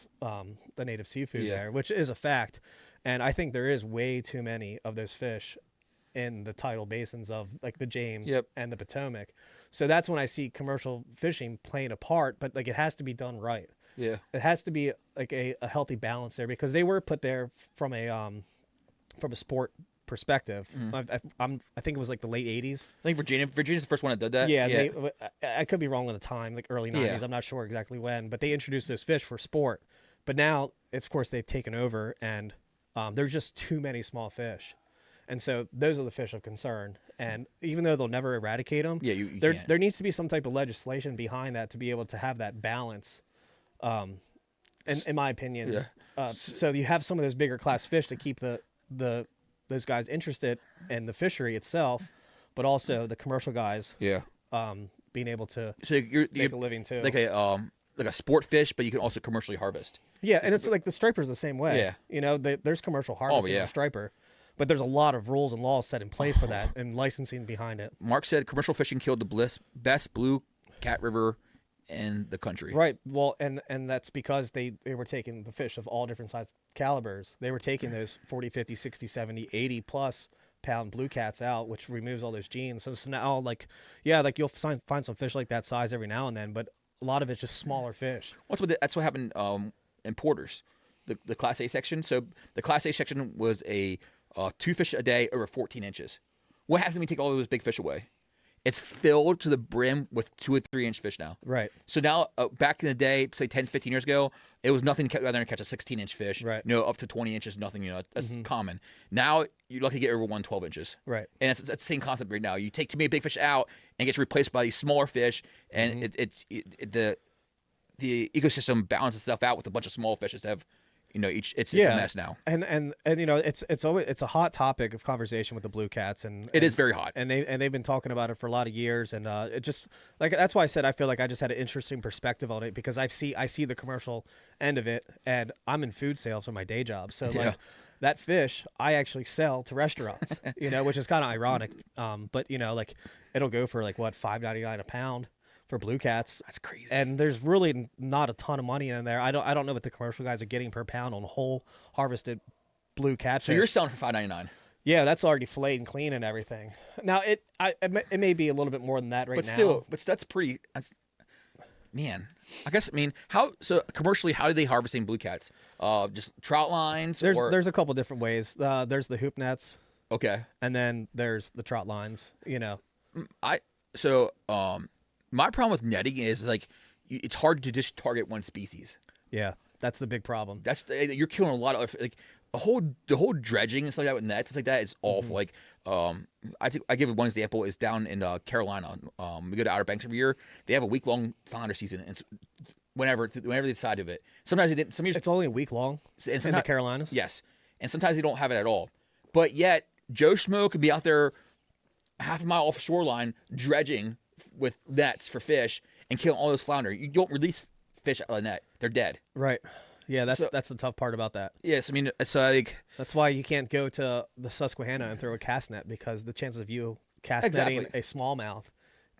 seafood there, which is a fact. And I think there is way too many of those fish in the tidal basins of like the James and the Potomac. So that's when I see commercial fishing playing a part, but like it has to be done right. Yeah, it has to be like a healthy balance there because they were put there from a from a sport perspective. I think it was like the late 80s. I think Virginia's the first one that did that. Yeah. I could be wrong on the time, like early 90s. Yeah. I'm not sure exactly when, but they introduced those fish for sport. But now, of course, they've taken over, and there's just too many small fish. And so those are the fish of concern. And even though they'll never eradicate them, you there can't. needs to be some type of legislation behind that to be able to have that balance. In my opinion, so you have some of those bigger class fish to keep those guys interested in the fishery itself, but also the commercial guys, being able to make a living too, like a sport fish, but you can also commercially harvest. Yeah, and it's like the striper's the same way. Yeah, you know, there's commercial harvesting of striper, but there's a lot of rules and laws set in place for that and licensing behind it. Mark said commercial fishing killed the best blue cat river in the country. Right. Well, and that's because they were taking the fish of all different size calibers. They were taking those 40, 50, 60, 70, 80 plus pound blue cats out, which removes all those genes. So now, you'll find some fish like that size every now and then, but a lot of it's just smaller fish. That's what happened in Porter's, the Class A section. So the Class A section was a 2 fish a day over 14 inches. What happens when we take all those big fish away? It's filled to the brim with 2 or 3 inch fish now. Right. So now, back in the day, say 10, 15 years ago, it was nothing rather than catch a 16 inch fish. Right. Up to 20 inches, nothing. That's common. Now you're lucky to get over 112 inches. Right. And it's the same concept right now. You take too many big fish out and it gets replaced by these smaller fish, and the ecosystem balances itself out with a bunch of small fish that have. It's a mess now. And it's a hot topic of conversation with the blue cats, and it is very hot. And they've been talking about it for a lot of years, and it just that's why I said I feel like I just had an interesting perspective on it, because I see the commercial end of it, and I'm in food sales for my day job, so that fish I actually sell to restaurants, which is kind of ironic. But it'll go for like what, $5.99 a pound. For blue cats. That's crazy. And there's really not a ton of money in there. I don't know what the commercial guys are getting per pound on whole harvested blue catfish. So you're selling for $5.99. Yeah, that's already filleted and clean and everything. Now it may be a little bit more than that now. But that's pretty. Man, I guess how commercially how do they harvesting blue cats? Just trout lines. There's a couple different ways. There's the hoop nets. Okay. And then there's the trout lines. My problem with netting is it's hard to just target one species. Yeah, that's the big problem. You're killing a lot of the whole dredging and stuff like that with nets, like that. It's awful. I give one example is down in Carolina. We go to Outer Banks every year. They have a week-long flounder season. And whenever they decide of it. Sometimes some years it's only a week long. In the Carolinas. Yes, and sometimes they don't have it at all. But yet Joe Schmo could be out there half a mile off the shoreline dredging with nets for fish and killing all those flounder. You don't release fish out of the net; they're dead. Right. Yeah, that's the tough part about that. Yes, that's why you can't go to the Susquehanna and throw a cast net, because the chances of you cast netting a smallmouth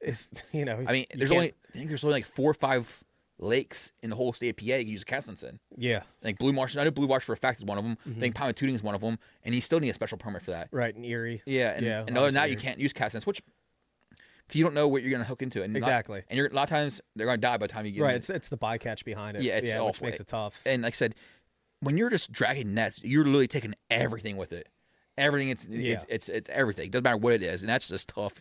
is there's only 4 or 5 lakes in the whole state of PA you can use a cast nets in. Yeah. Blue Marsh. I know Blue Marsh for a fact is one of them. I think Palm Tooting is one of them, and you still need a special permit for that. Right, in Erie. Yeah, and other than that, you can't use cast nets, which. You don't know what you're going to hook into, and exactly, and a lot of times they're going to die by the time you get right. in. It's the bycatch behind it, which makes it tough. And like I said, when you're just dragging nets, you're literally taking everything with it. Everything, it's everything. Doesn't matter what it is, and that's just tough,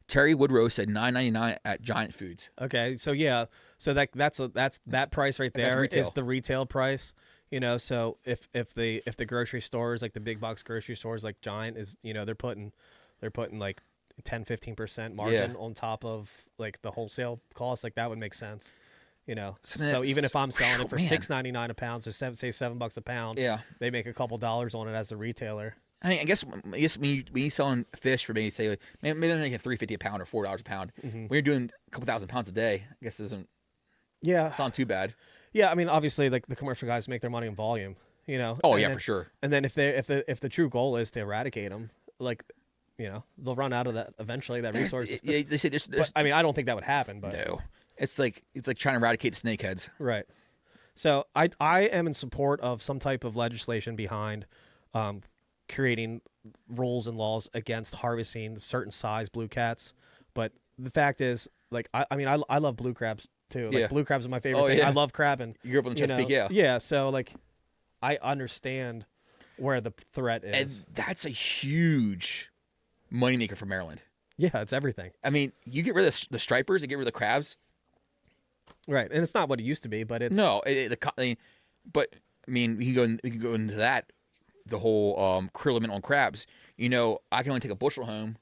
Terry Woodrow said $9.99 at Giant Foods. Okay, so that's that price right there is the retail price. So if the grocery stores, like the big box grocery stores like Giant is, they're putting like 10-15% margin on top of like the wholesale cost, like that would make sense. So even if I'm selling it for $6.99 a pound, so say $7 a pound, they make a couple dollars on it as a retailer. I guess when you're selling fish for maybe say maybe they're making $3.50 a pound or $4 a pound. When you're doing a couple thousand pounds a day, I guess it doesn't sound too bad. Yeah, obviously like the commercial guys make their money in volume. For sure. And then if the true goal is to eradicate them, they'll run out of that eventually. That resource. Yeah, they say there's I don't think that would happen. But no, it's like trying to eradicate the snakeheads. Right. So I am in support of some type of legislation behind creating rules and laws against harvesting certain size blue cats. But the fact is, I love blue crabs too. Blue crabs are my favorite thing. I love crabbing. You grew up in Chesapeake, Yeah. So I understand where the threat is. And that's a huge moneymaker for Maryland. Yeah, it's everything. I mean, you get rid of the stripers, you get rid of the crabs. Right, and it's not what it used to be, but it's but I mean, we can go into that, the whole krill limit on crabs. You know, I can only take a bushel home,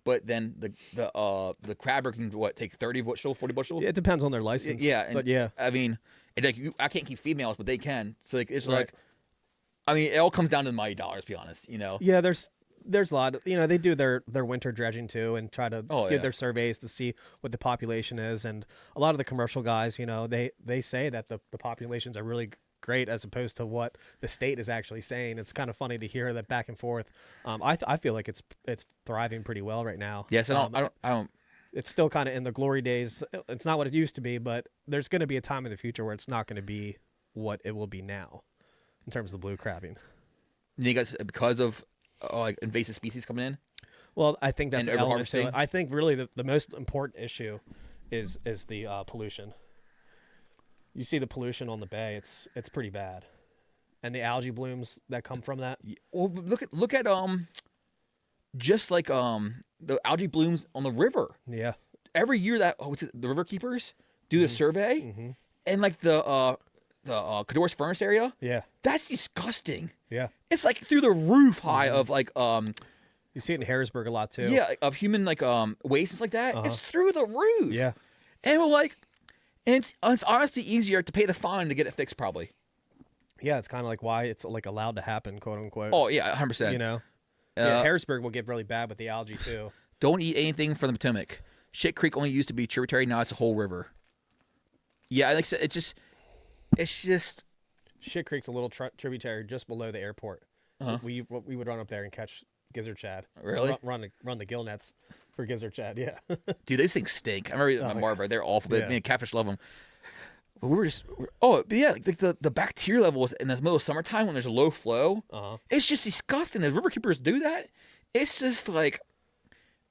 but then the crabber can take 30 bushel, 40 bushel. It depends on their license. Yeah, but yeah, I mean, I can't keep females, but they can. So it's like, I mean, it all comes down to the mighty dollars. To be honest, you know. Yeah, there's a lot. They do their winter dredging too, and try to give their surveys to see what the population is. And a lot of the commercial guys, they say that the populations are really great as opposed to what the state is actually saying. It's kind of funny to hear that back and forth. I feel like it's thriving pretty well right now. Yes, I don't. It's still kind of in the glory days. It's not what it used to be, but there's going to be a time in the future where it's not going to be what it will be now, in terms of the blue crabbing. You guys, because of like invasive species coming in. Well, I think that's and an element to it. overharvesting? I think really the most important issue is the pollution. You see the pollution on the bay; it's pretty bad, and the algae blooms that come from that. Well, look at just like the algae blooms on the river. Yeah. Every year that the river keepers do the survey, and like the Cador's Furnace area. Yeah. That's disgusting. Yeah. It's like through the roof high of like You see it in Harrisburg a lot too. yeah, of human like waste and stuff like that. It's through the roof. Yeah. And we're like, and it's honestly easier to pay the fine to get it fixed probably. Yeah, it's kind of like why it's like allowed to happen, quote unquote. Oh yeah, 100%. You know. Yeah, Harrisburg will get really bad with the algae too. Don't eat anything from the Potomac. Shit Creek only used to be tributary, now it's a whole river. Yeah, like I said, it's just. Shit Creek's a little tributary just below the airport. We would run up there and catch gizzard shad. Really? Run the gill nets for gizzard shad. Yeah. Dude, these things stink. I remember my Marva. They're awful. Yeah. Man, catfish love them. But but yeah, like the bacteria levels in the middle of summertime when there's a low flow, it's just disgusting. As river keepers do that, it's just like,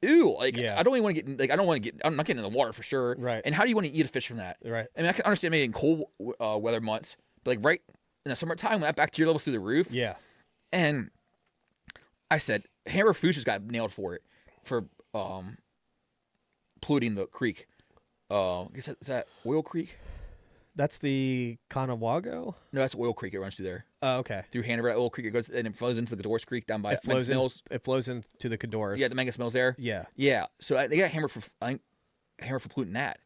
ew. Like I don't even want to get like I'm not getting in the water for sure. Right. And how do you want to eat a fish from that? Right. I mean, I can understand maybe in cold weather months, but like right in the summertime when that bacteria level's through the roof. Yeah. And I said, Hammer Foods just got nailed for polluting the creek. Is that Oil Creek? That's the Conawago? No, that's Oil Creek. It runs through there. Oh, okay. Through Hanover, Oil Creek, it goes and it flows into the Cador's Creek down by It flows into the Cador's. Yeah, the Mangus Mills there. Yeah. Yeah. So they got hammered for polluting that.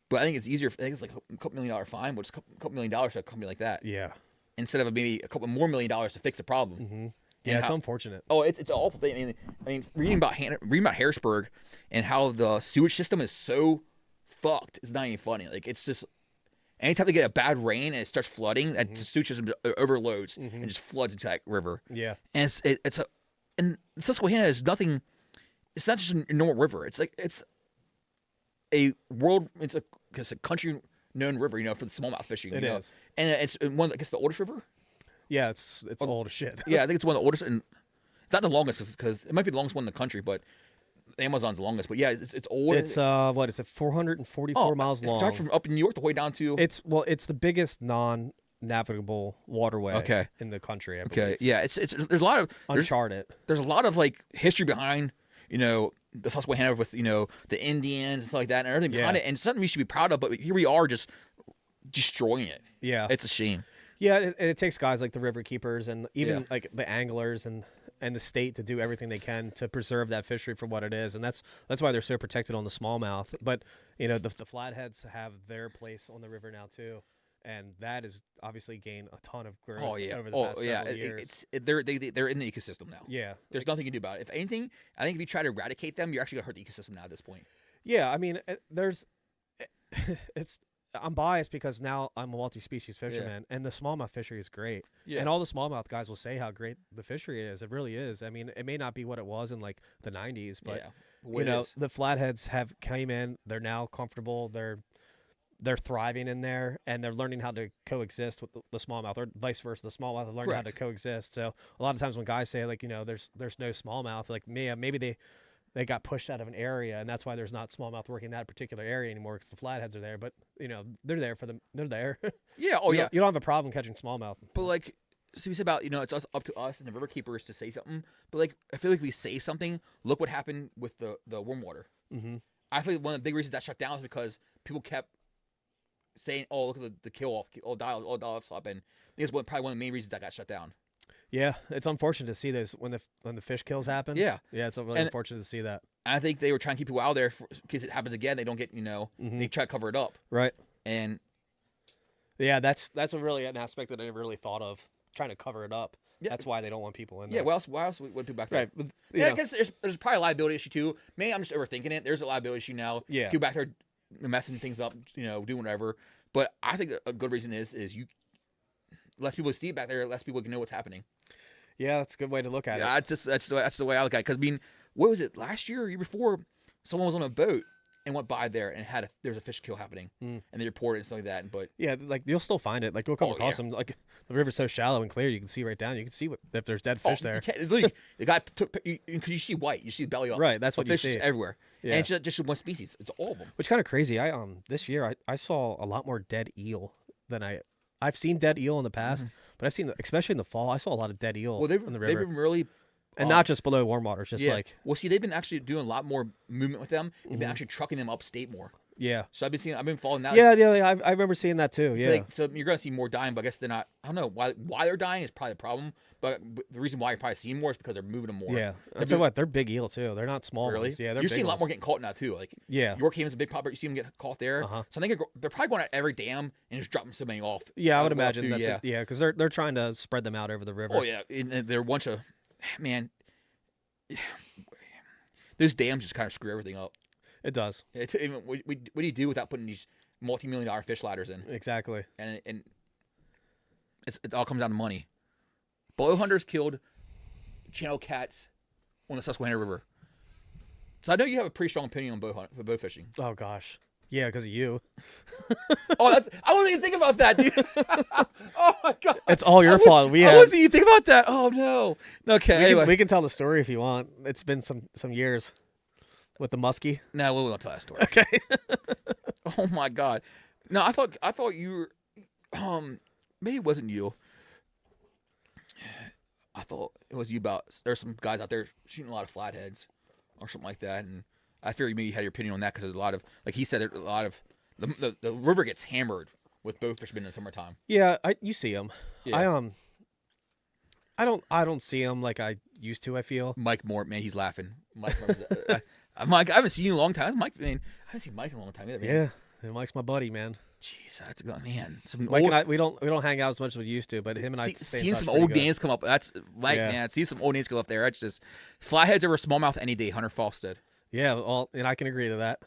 But I think it's easier. I think it's like a couple $1 million fine, but it's a couple $1 million to a company like that. Yeah. Instead of maybe a couple more $1 million to fix the problem. Yeah, it's unfortunate. Oh, it's an awful thing. I mean, reading about Harrisburg and how the sewage system is so fucked. It's not even funny. Like it's just. Anytime they get a bad rain and it starts flooding, and the sewage system overloads and just floods into that river. Yeah, and and Susquehanna is nothing. It's not just a normal river. It's like it's a country known river, for the smallmouth fishing. It is, and it's one. I guess the oldest river. Yeah, it's old as shit. Yeah, I think it's one of the oldest, and it's not the longest because it might be the longest one in the country, but. The Amazon's the longest, but yeah, it's old. It's what is it? 444 miles long. It starts from up in New York the way down to. It's the biggest non-navigable waterway in the country. I believe. Yeah, there's a lot of uncharted. There's a lot of like history behind the Susquehanna with the Indians and stuff like that and everything behind it, and something we should be proud of. But here we are just destroying it. Yeah, it's a shame. Yeah, it takes guys like the river keepers and even like the anglers and the state to do everything they can to preserve that fishery for what it is, and that's why they're so protected on the smallmouth. But the flatheads have their place on the river now too, and that is obviously gained a ton of growth over the past several years. They're in the ecosystem now. Yeah, there's nothing you can do about it. If anything, I think if you try to eradicate them, you're actually gonna hurt the ecosystem now at this point. Yeah, I mean, I'm biased because now I'm a multi-species fisherman, and the smallmouth fishery is great. Yeah. And all the smallmouth guys will say how great the fishery is. It really is. I mean, it may not be what it was in like the 90s, but the flatheads have came in. They're now comfortable. They're thriving in there, and they're learning how to coexist with the smallmouth, or vice versa. The smallmouth are learning how to coexist. So a lot of times when guys say like there's no smallmouth, like maybe they got pushed out of an area, and that's why there's not smallmouth working in that particular area anymore because the flatheads are there. But they're there for them. They're there. Yeah. Oh, You don't have a problem catching smallmouth. But like, so we said about it's up to us and the river keepers to say something, but like I feel like if we say something, look what happened with the warm water. Mm-hmm. I feel like one of the big reasons that shut down is because people kept saying, "Oh, look at the kill off, die off stop," and I think it's probably one of the main reasons that got shut down. Yeah, it's unfortunate to see this when the fish kills happen. Yeah, it's really unfortunate to see that. I think they were trying to keep people out there in case it happens again. They don't get they try to cover it up. Right. And yeah, that's really an aspect that I never really thought of. Trying to cover it up. Yeah. That's why they don't want people in there. Yeah, why else would people back there? Right. But, I guess there's probably a liability issue too. Maybe I'm just overthinking it. There's a liability issue now. Yeah. People back there messing things up, doing whatever. But I think a good reason is you less people see it back there, less people can know what's happening. Yeah, that's a good way to look at it. Yeah, that's the way I look at it. Because what was it, last year or year before? Someone was on a boat and went by there and there was a fish kill happening, and they reported it and stuff like that. But yeah, like you'll still find it. Like you'll come across them. Like the river's so shallow and clear, you can see right down. You can see if there's dead fish there. The guy took because you see white, you see belly up. Right, that's what you see. see Everywhere. Yeah. And it's just one species. It's all of them. Which kind of crazy. This year I saw a lot more dead eel than I've seen dead eel in the past, but I've seen, especially in the fall, I saw a lot of dead eel in the river. They've been really... And not just below warm waters, just like... Well, see, they've been actually doing a lot more movement with them. They've been actually trucking them upstate more. Yeah. So I've been following that. Yeah, I remember seeing that too, yeah. So you're going to see more dying, but I guess they're not... I don't know why they're dying is probably a problem, but the reason why you're probably seeing more is because they're moving them more. Yeah. That's what, they're big eel too. They're not small ones. Yeah, they're You're big seeing a lot ones. more getting caught now too. Like, yeah. York Haven's a big problem, but you see them get caught there. Uh-huh. So I think they're probably going at every dam and just dropping so many off. Yeah, I would imagine that. Yeah, because they're trying to spread them out over the river. Oh, yeah. And they're a bunch of... Man... Those dams just kind of screw everything up. It does. What do you do without putting these multi-million-dollar fish ladders in? Exactly. And it all comes down to money. Bow hunters killed channel cats on the Susquehanna River. So I know you have a pretty strong opinion on bow fishing. Oh gosh, yeah, because of you. I wasn't even thinking about that, dude. Oh my god, it's all your fault. I wasn't even thinking about that. Oh no. Okay. Anyway, we can tell the story if you want. It's been some years with the muskie. No, we won't tell that story. Okay. Oh my god. No, I thought you were, maybe it wasn't you. I thought it was you about there's some guys out there shooting a lot of flatheads or something like that, and I figured maybe you had your opinion on that because there's a lot of, like he said, a lot of the river gets hammered with bow fishermen in the summertime. Yeah, you see them. Yeah. I don't see them like I used to. I feel Mike Moore, man, he's laughing. Mike, Mike, I haven't seen you in a long time. Mike, man, I haven't seen Mike in a long time either. Man. Yeah, Mike's my buddy, man. Jeez, that's a good man. Mike and I, we don't hang out as much as we used to, but him and I seen some old names come up. That's Mike, man. See some old names come up there. It's just flatheads over smallmouth any day. Hunter Falstead. Yeah, well, and I can agree to that.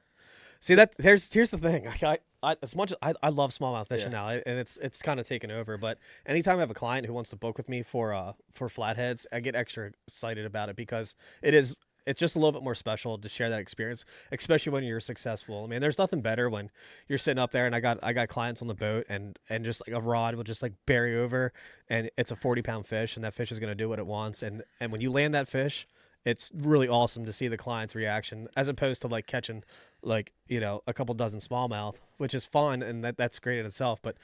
See, here's the thing. I as much as I love smallmouth fishing now, and it's kind of taken over. But anytime I have a client who wants to book with me for flatheads, I get extra excited about it because it's just a little bit more special to share that experience, especially when you're successful. I mean, there's nothing better when you're sitting up there and I got clients on the boat and just like a rod will just like bury over and it's a 40-pound fish and that fish is going to do what it wants. And when you land that fish, it's really awesome to see the client's reaction as opposed to like catching like, a couple dozen smallmouth, which is fun. And that's great in itself. But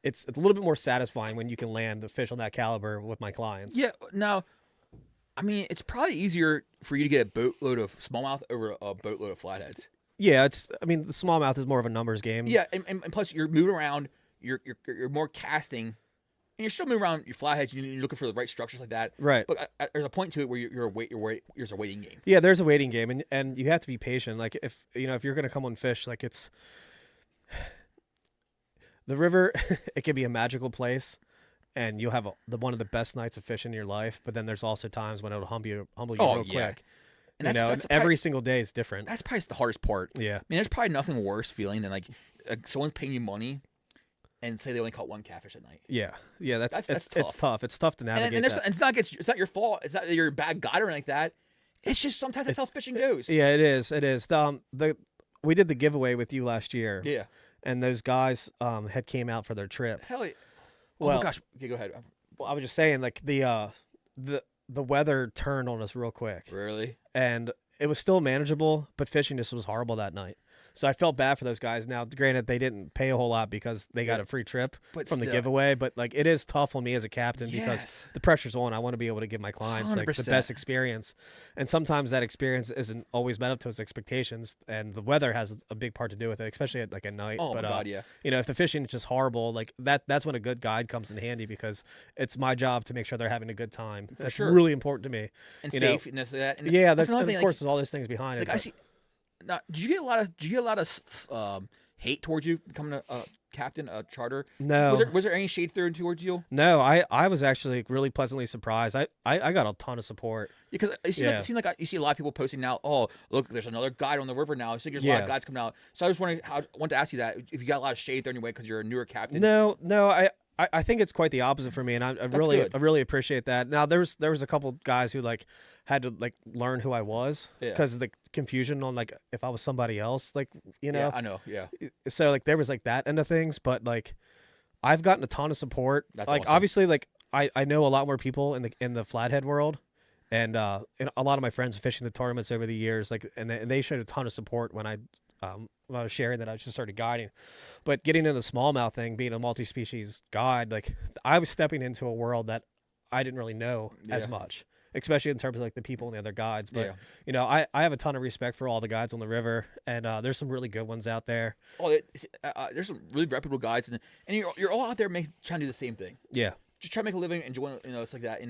it's a little bit more satisfying when you can land the fish on that caliber with my clients. Yeah. Now, I mean, it's probably easier for you to get a boatload of smallmouth over a boatload of flatheads. Yeah, the smallmouth is more of a numbers game. Yeah, and plus you're moving around, you're more casting, and you're still moving around your flatheads. You're looking for the right structures like that. Right. But there's a point to it where there's a waiting game. Yeah, there's a waiting game, and you have to be patient. Like if you're gonna come on fish, like it's the river, it can be a magical place. And you'll have one of the best nights of fishing in your life, but then there's also times when it'll humble you real quick. And and every single day is different. That's probably the hardest part. Yeah. I mean, there's probably nothing worse feeling than like someone's paying you money and say they only caught one catfish at night. Yeah. Yeah, that's tough. It's tough. It's tough to navigate and that. It's not your fault. It's not that you're a bad guy or anything like that. It's just sometimes that's how fishing goes. Yeah, it is. It is. We did the giveaway with you last year. Yeah. And those guys had came out for their trip. Hell yeah. Well, oh my gosh. Okay, go ahead. Well, I was just saying, like the weather turned on us real quick. Really? And it was still manageable, but fishing just was horrible that night. So I felt bad for those guys. Now, granted, they didn't pay a whole lot because they got a free trip from the giveaway, but like it is tough on me as a captain because the pressure's on. I want to be able to give my clients like the best experience, and sometimes that experience isn't always met up to those expectations, and the weather has a big part to do with it, especially at night. Oh, but, my God, yeah. You know, if the fishing is just horrible, like that's when a good guide comes in handy because it's my job to make sure they're having a good time. That's really important to me. And safe and this and that. And there's of course there's all those things behind it. I see. Now, did you get a lot of hate towards you becoming a captain, a charter? No. Was there any shade thrown towards you? No, I was actually really pleasantly surprised. I got a ton of support. Because it seems like you see a lot of people posting now, oh, look, there's another guide on the river now. So there's a lot of guides coming out. So I was wondering, I want to ask you that, if you got a lot of shade thrown your way because you're a newer captain. No, I think it's quite the opposite for me, and I really appreciate that. Now there was a couple guys who like had to like learn who I was because of the confusion on like if I was somebody else, like Yeah, I know. Yeah. So like there was like that end of things, but like I've gotten a ton of support. That's like awesome. Obviously like I know a lot more people in the flathead world, and a lot of my friends fishing the tournaments over the years, like and they showed a ton of support when I was sharing that I just started guiding. But getting into the smallmouth thing, being a multi-species guide, like I was stepping into a world that I didn't really know as much, especially in terms of like the people and the other guides. But you know, I have a ton of respect for all the guides on the river, and there's some really good ones out there. Oh, there's some really reputable guides, and you're all out there trying to do the same thing. Yeah, just try to make a living, enjoy, it's like that,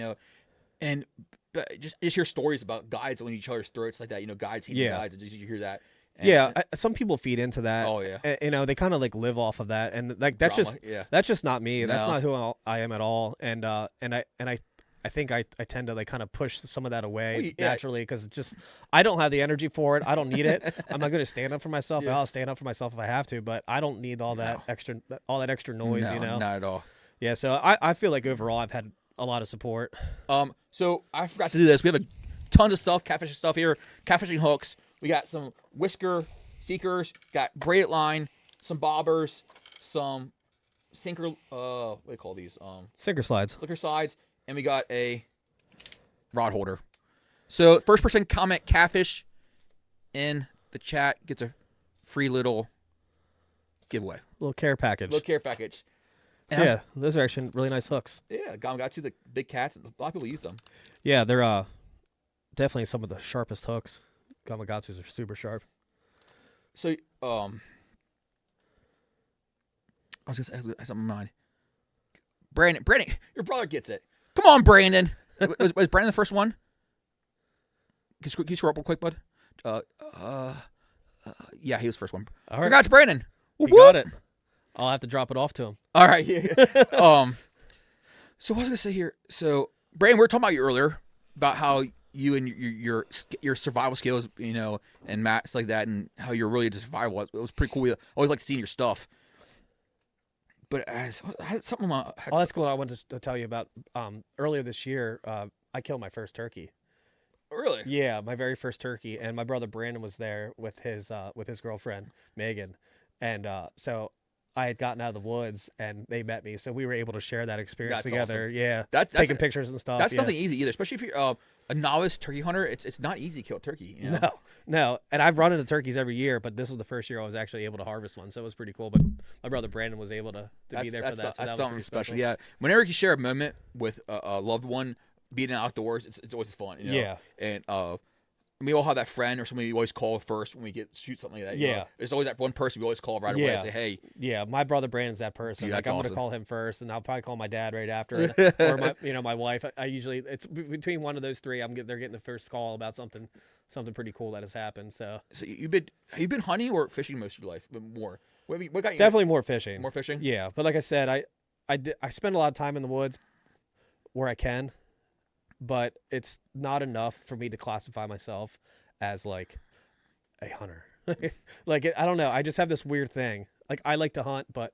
and but just hear stories about guides on each other's throats like that, guides hating guides, and you hear that. And, some people feed into that. Oh yeah, they kind of like live off of that, and like that's drama, that's just not me. No. That's not who I am at all. And I think I tend to like kind of push some of that away naturally because it's just I don't have the energy for it. I don't need it. I'm not going to stand up for myself. I'll stand up for myself if I have to, but I don't need all that extra noise. No, not at all. Yeah, so I feel like overall I've had a lot of support. So I forgot to do this. We have tons of stuff, catfishing stuff here, catfishing hooks. We got some whisker seekers, got braided line, some bobbers, some sinker, what do you call these? Sinker slides. Sinker slides, and we got a rod holder. So first person comment catfish in the chat gets a free little giveaway. Little care package. And those are actually really nice hooks. Yeah, got to the big cats. A lot of people use them. Yeah, they're definitely some of the sharpest hooks. Gamakatsus are super sharp. So, I was gonna say something in mind. Brandon, your brother gets it. Come on, Brandon. was Brandon the first one? Can you scroll up real quick, bud? Yeah, he was the first one. All right. Congrats, Brandon. He got it. I'll have to drop it off to him. All right. So what was I gonna say here? So, Brandon, we were talking about you earlier about how you and your survival skills, and Matt's like that, and how you're really into survival. It was pretty cool. I always like seeing your stuff. But I had something. That's cool. I wanted to tell you about. Earlier this year, I killed my first turkey. Really? Yeah, my very first turkey, and my brother Brandon was there with his girlfriend Megan, and so I had gotten out of the woods and they met me, so we were able to share that experience together. Awesome. Yeah, that's taking pictures and stuff. That's nothing easy either, especially if you're a novice turkey hunter. It's not easy to kill a turkey. No. And I've run into turkeys every year, but this was the first year I was actually able to harvest one, so it was pretty cool. But my brother Brandon was able to be there for that. So that's that something special. Yeah, whenever you share a moment with a loved one, being outdoors, it's always fun. Yeah, and we all have that friend or somebody we always call first when we shoot something like that. Yeah. There's always that one person we always call right away and say, hey. Yeah, my brother Brandon's that person. Dude, I'm awesome. going to call him first, and I'll probably call my dad right after, or my wife. I usually, it's between one of those three. They're getting the first call about something pretty cool that has happened. So have you been hunting or fishing most of your life? More. What got you? Definitely more fishing. More fishing. Yeah, but like I said, I spend a lot of time in the woods where I can, but it's not enough for me to classify myself as like a hunter. Like I don't know. I just have this weird thing. Like I like to hunt, but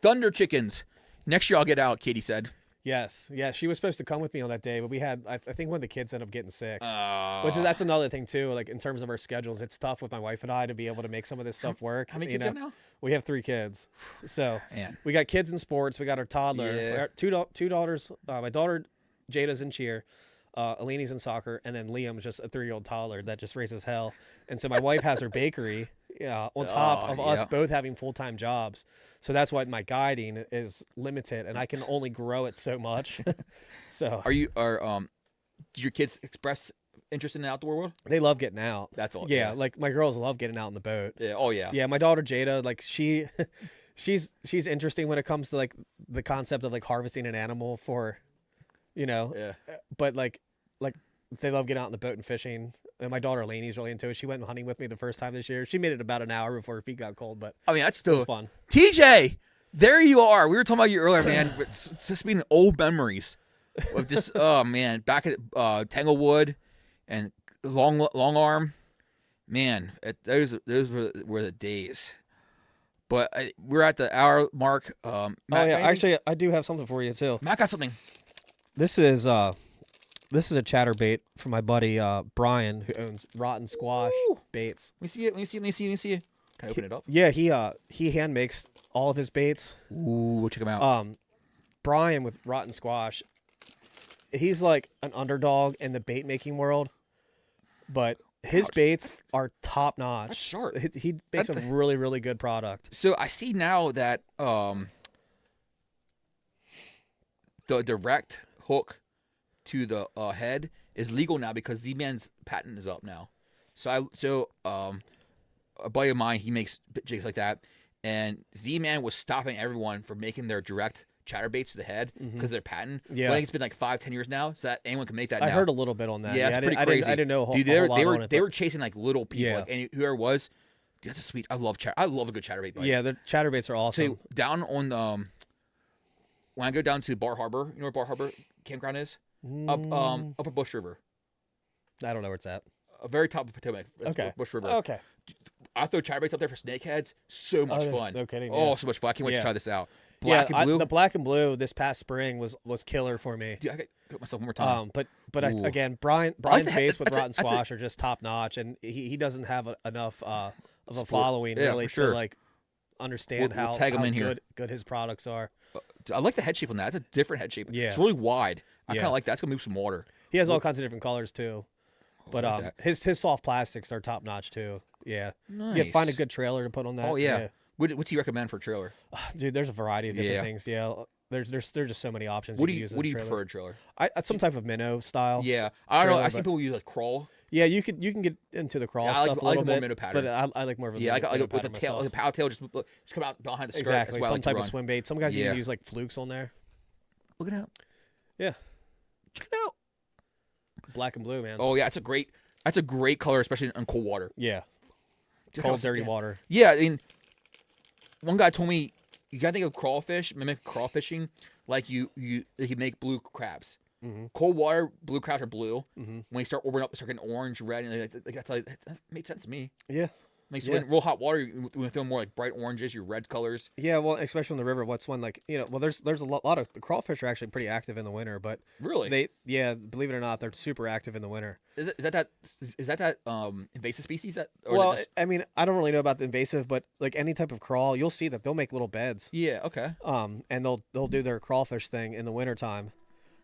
thunder chickens. Next year I'll get out. Katie said. Yes. Yeah. She was supposed to come with me on that day, but we had. I think one of the kids ended up getting sick. That's another thing too. Like in terms of our schedules, it's tough with my wife and I to be able to make some of this stuff work. How many kids do you have now? We have 3 kids. So man. We got kids in sports. We got our toddler. Yeah. We got two daughters. My daughter Jada's in cheer. Alini's in soccer, and then Liam's just a 3-year-old toddler that just raises hell. And so my wife has her bakery, on top of us both having full-time jobs. So that's why my guiding is limited, and I can only grow it so much. So do your kids express interest in the outdoor world? they love getting out. That's all. Yeah, like my girls love getting out in the boat. Yeah. Oh yeah. Yeah, my daughter Jada, like she's interesting when it comes to like the concept of like harvesting an animal for, Yeah. but like they love getting out in the boat and fishing. And my daughter Lainey's really into it. She went hunting with me the first time this year. She made it about an hour before her feet got cold, but I mean that's it still was fun. TJ, there you are. We were talking about you earlier, man. It's just being old memories of just man, back at Tanglewood and long arm. Man, those were the days. But we're at the hour mark. Matt, actually, I do have something for you too. Matt got something. This is a chatterbait from my buddy Brian, who owns Rotten Squash Baits. Let me see it. Can I open it up? Yeah, he hand makes all of his baits. Ooh, we'll check him out. Brian with Rotten Squash, he's like an underdog in the bait making world, but his baits are top notch. That's sharp. He makes a really, really good product. So I see now that the direct hook to the head is legal now because Z-Man's patent is up now. So a buddy of mine, he makes jigs like that, and Z-Man was stopping everyone from making their direct chatterbaits to the head because they're patent. Yeah, I think it's been like 5-10 years now, so that anyone can make that now. I heard a little bit on that. Yeah, it's pretty crazy. I didn't know. Dude, a whole lot on it, they were chasing like little people, like, and whoever it was. Dude, that's a sweet. I love a good chatterbait bite. Yeah, the chatterbaits are awesome. So down on when I go down to Bar Harbor, you know where Bar Harbor campground is? Upper Bush River. I don't know where it's at. A very top of Potomac. Okay. Bush River. Okay. I throw chatterbaits up there for snakeheads. So much fun. No kidding. Oh, Yeah. so much fun. I can't wait to try this out. The black and blue this past spring was killer for me. Dude, I got to myself one more time. But again, Brian's baits with Rotten Squash are just top notch, and he doesn't have enough of a following really to like understand we'll tag him in good his products are. I like the head shape on that. It's a different head shape. Yeah. It's really wide. I kind of like that. It's going to move some water. He has all kinds of different colors too. But his soft plastics are top notch too. Yeah. Nice. Yeah, find a good trailer to put on that. Oh yeah. What's he recommend for a trailer? Dude, there's a variety of different things. Yeah. There's just so many options. What you do can use in you a trailer. prefer a trailer? Some type of minnow style. Yeah. I don't know. trailer, I see people use like crawl. Yeah, you can get into the crawl stuff a little bit. minnow pattern. But I like more of a Yeah, minnow like with the pattern tail, myself. the pow tail just come out behind the skirt. Exactly. That's why I Some like to type of run. swim bait. Some guys even use like flukes on there. Look it out. Yeah. Check it out. Black and blue, man. Oh yeah, it's a great color, especially in cold water. Yeah. Dude, Cold, dirty water. Yeah, I mean, one guy told me you gotta think of crawfish, mimic crawfishing, like you make blue crabs. Mm-hmm. Cold water, blue crabs are blue. Mm-hmm. When you start warming up, they start getting orange, red, and that made sense to me. Yeah. Makes in real hot water, you throw more like bright oranges, your red colors. Yeah, well, especially in the river. What's one like there's a lot of the crawfish are actually pretty active in the winter, but Really? believe it or not, they're super active in the winter. Is that invasive species I mean, I don't really know about the invasive, but like any type of crawl, you'll see that they'll make little beds. Yeah, okay. And they'll do their crawfish thing in the wintertime.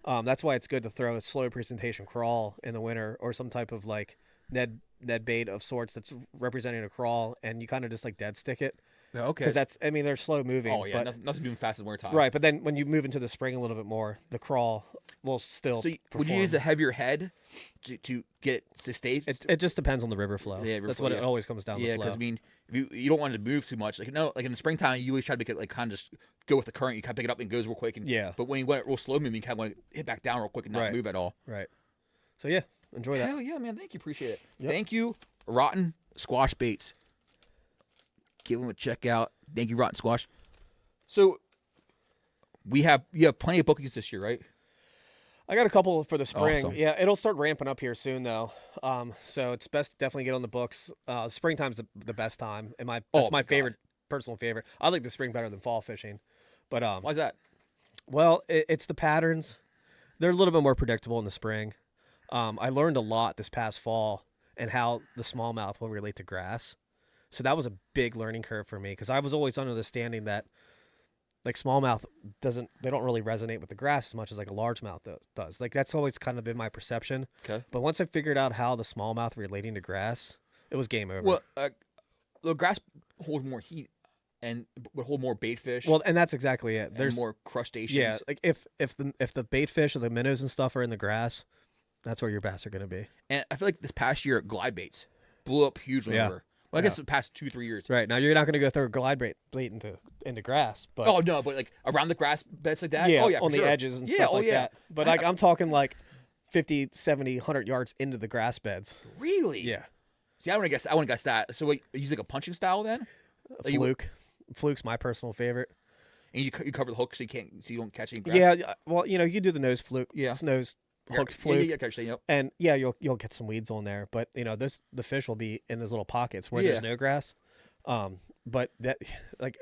That's why it's good to throw a slow presentation crawl in the winter or some type of like Ned bait of sorts that's representing a crawl, and you kind of just like dead stick it. Okay. Because they're slow moving. Oh yeah, but, nothing moving fast in winter time. Right, but then when you move into the spring a little bit more, the crawl will still. So would you use a heavier head to get it to stay? It just depends on the river flow. Yeah, that's what it always comes down to. Yeah, because I mean, if you don't want it to move too much. Like like in the springtime, you always try to make it like kind of just go with the current. You kind of pick it up and it goes real quick. And, But when you want it real slow moving, you kind of want to hit back down real quick and not move at all. Right. So yeah, enjoy that. Hell yeah, man! Thank you, appreciate it. Yep. Thank you, Rotten Squash Baits. Give them a check out. Thank you, Rotten Squash. So you have plenty of bookings this year, right? I got a couple for the spring. Awesome. Yeah, it'll start ramping up here soon though. So it's best to definitely get on the books. Springtime's the best time, and that's my favorite, personal favorite. I like the spring better than fall fishing, but why's that? Well, it's the patterns. They're a little bit more predictable in the spring. I learned a lot this past fall and how the smallmouth will relate to grass. So that was a big learning curve for me because I was always under the standing that like smallmouth they don't really resonate with the grass as much as like a largemouth does. Like that's always kind of been my perception. Okay. But once I figured out how the smallmouth relating to grass, it was game over. Well, the grass holds more heat and would hold more bait fish. Well, and that's exactly it. There's more crustaceans. Yeah, like if the bait fish or the minnows and stuff are in the grass, that's where your bass are going to be. And I feel like this past year, glide baits blew up hugely. Well, I guess the past 2-3 years. Right now, you're not going to go throw a glide bait into grass, but but like around the grass beds like that. Yeah, on the edges and stuff like that. But like I'm talking like 50, 70, 100 yards into the grass beds. Really? Yeah. See, I wouldn't guess that. So you use like a punching style then? Fluke's my personal favorite. And you cover the hook so you don't catch any grass. Yeah, well, you do the nose fluke. Yeah. Nose hooked fluke. Yep. And you'll get some weeds on there, but the fish will be in those little pockets where there's no grass. But that like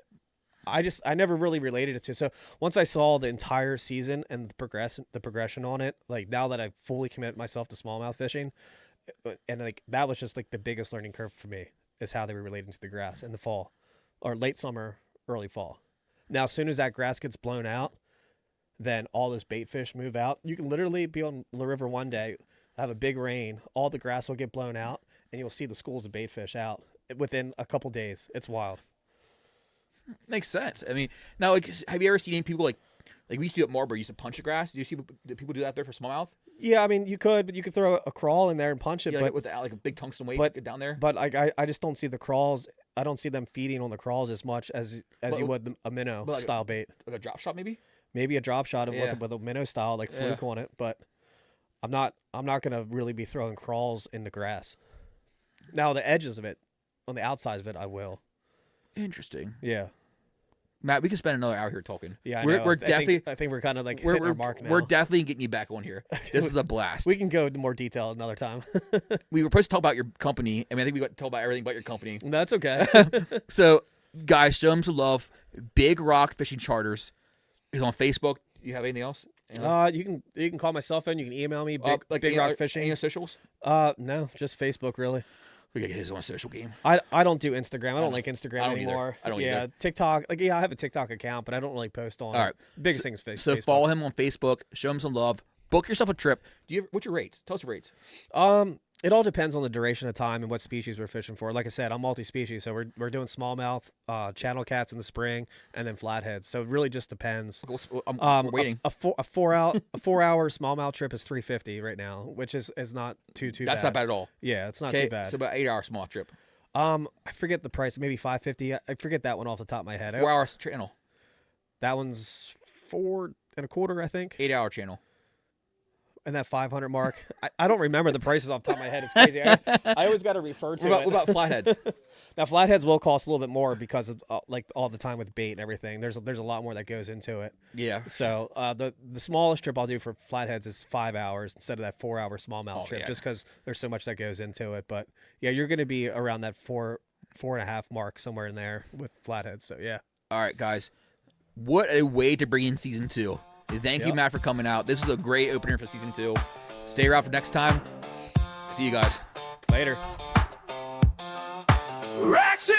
I never really related it to. So once I saw the entire season and the progression on it, like now that I've fully committed myself to smallmouth fishing, and like that was just like the biggest learning curve for me is how they were relating to the grass in the fall or late summer, early fall. Now, as soon as that grass gets blown out, then all those bait fish move out. You can literally be on the river one day, have a big rain, all the grass will get blown out, and you'll see the schools of bait fish out within a couple days. It's wild. Makes sense. I mean, now, like, have you ever seen any people like we used to do at Marlboro, used to punch the grass? Do you see people do that there for smallmouth? Yeah, I mean, you could, but you could throw a crawl in there and punch it. Yeah, but with like a big tungsten weight down there. But I just don't see the crawls. I don't see them feeding on the crawls as much as you would a minnow style bait. Like a drop shot, maybe. Maybe a drop shot with a minnow style like fluke on it, but I'm not gonna really be throwing crawls in the grass. Now the edges of it, on the outsides of it, I will. Interesting. Yeah. Matt, we could spend another hour here talking. Yeah, we're definitely. I think we're kind of like hitting our mark now. We're definitely getting you back on here. This is a blast. We can go into more detail another time. We were supposed to talk about your company. I mean, I think we got to talk about everything but your company. That's okay. So, guys, show them some love. Big Rock Fishing Charters is on Facebook. You have anything else? You can call my cell phone. You can email me. Big Rock Fishing. Any socials? No, just Facebook really. We gotta get his own social game. I don't do Instagram. I don't like Instagram anymore. I don't either. TikTok. I have a TikTok account, but I don't really post on. All right. Biggest thing is Facebook. So follow him on Facebook. Show him some love. Book yourself a trip. What's your rates? Tell us your rates. It all depends on the duration of time and what species we're fishing for. Like I said, I'm multi-species, so we're doing smallmouth, channel cats in the spring, and then flatheads. So it really just depends. I'm waiting. A 4-hour smallmouth trip is $350 right now, which is not too bad. That's not bad at all. Yeah, it's not too bad. So about 8-hour small trip. I forget the price, maybe $550. I forget that one off the top of my head. 4-hour channel. That one's $4.25, I think. 8-hour channel. And that 500 mark. I don't remember the prices off the top of my head. It's crazy. I always got to refer to it. What about flatheads? Now, flatheads will cost a little bit more because of like all the time with bait and everything. There's a lot more that goes into it. Yeah. So the smallest trip I'll do for flatheads is 5 hours instead of that 4-hour smallmouth trip, just because there's so much that goes into it. But yeah, you're going to be around that 4.5 mark somewhere in there with flatheads. So yeah. All right, guys. What a way to bring in season 2. Thank you, Matt, for coming out. This is a great opener for season 2. Stay around for next time. See you guys. Later. RACKS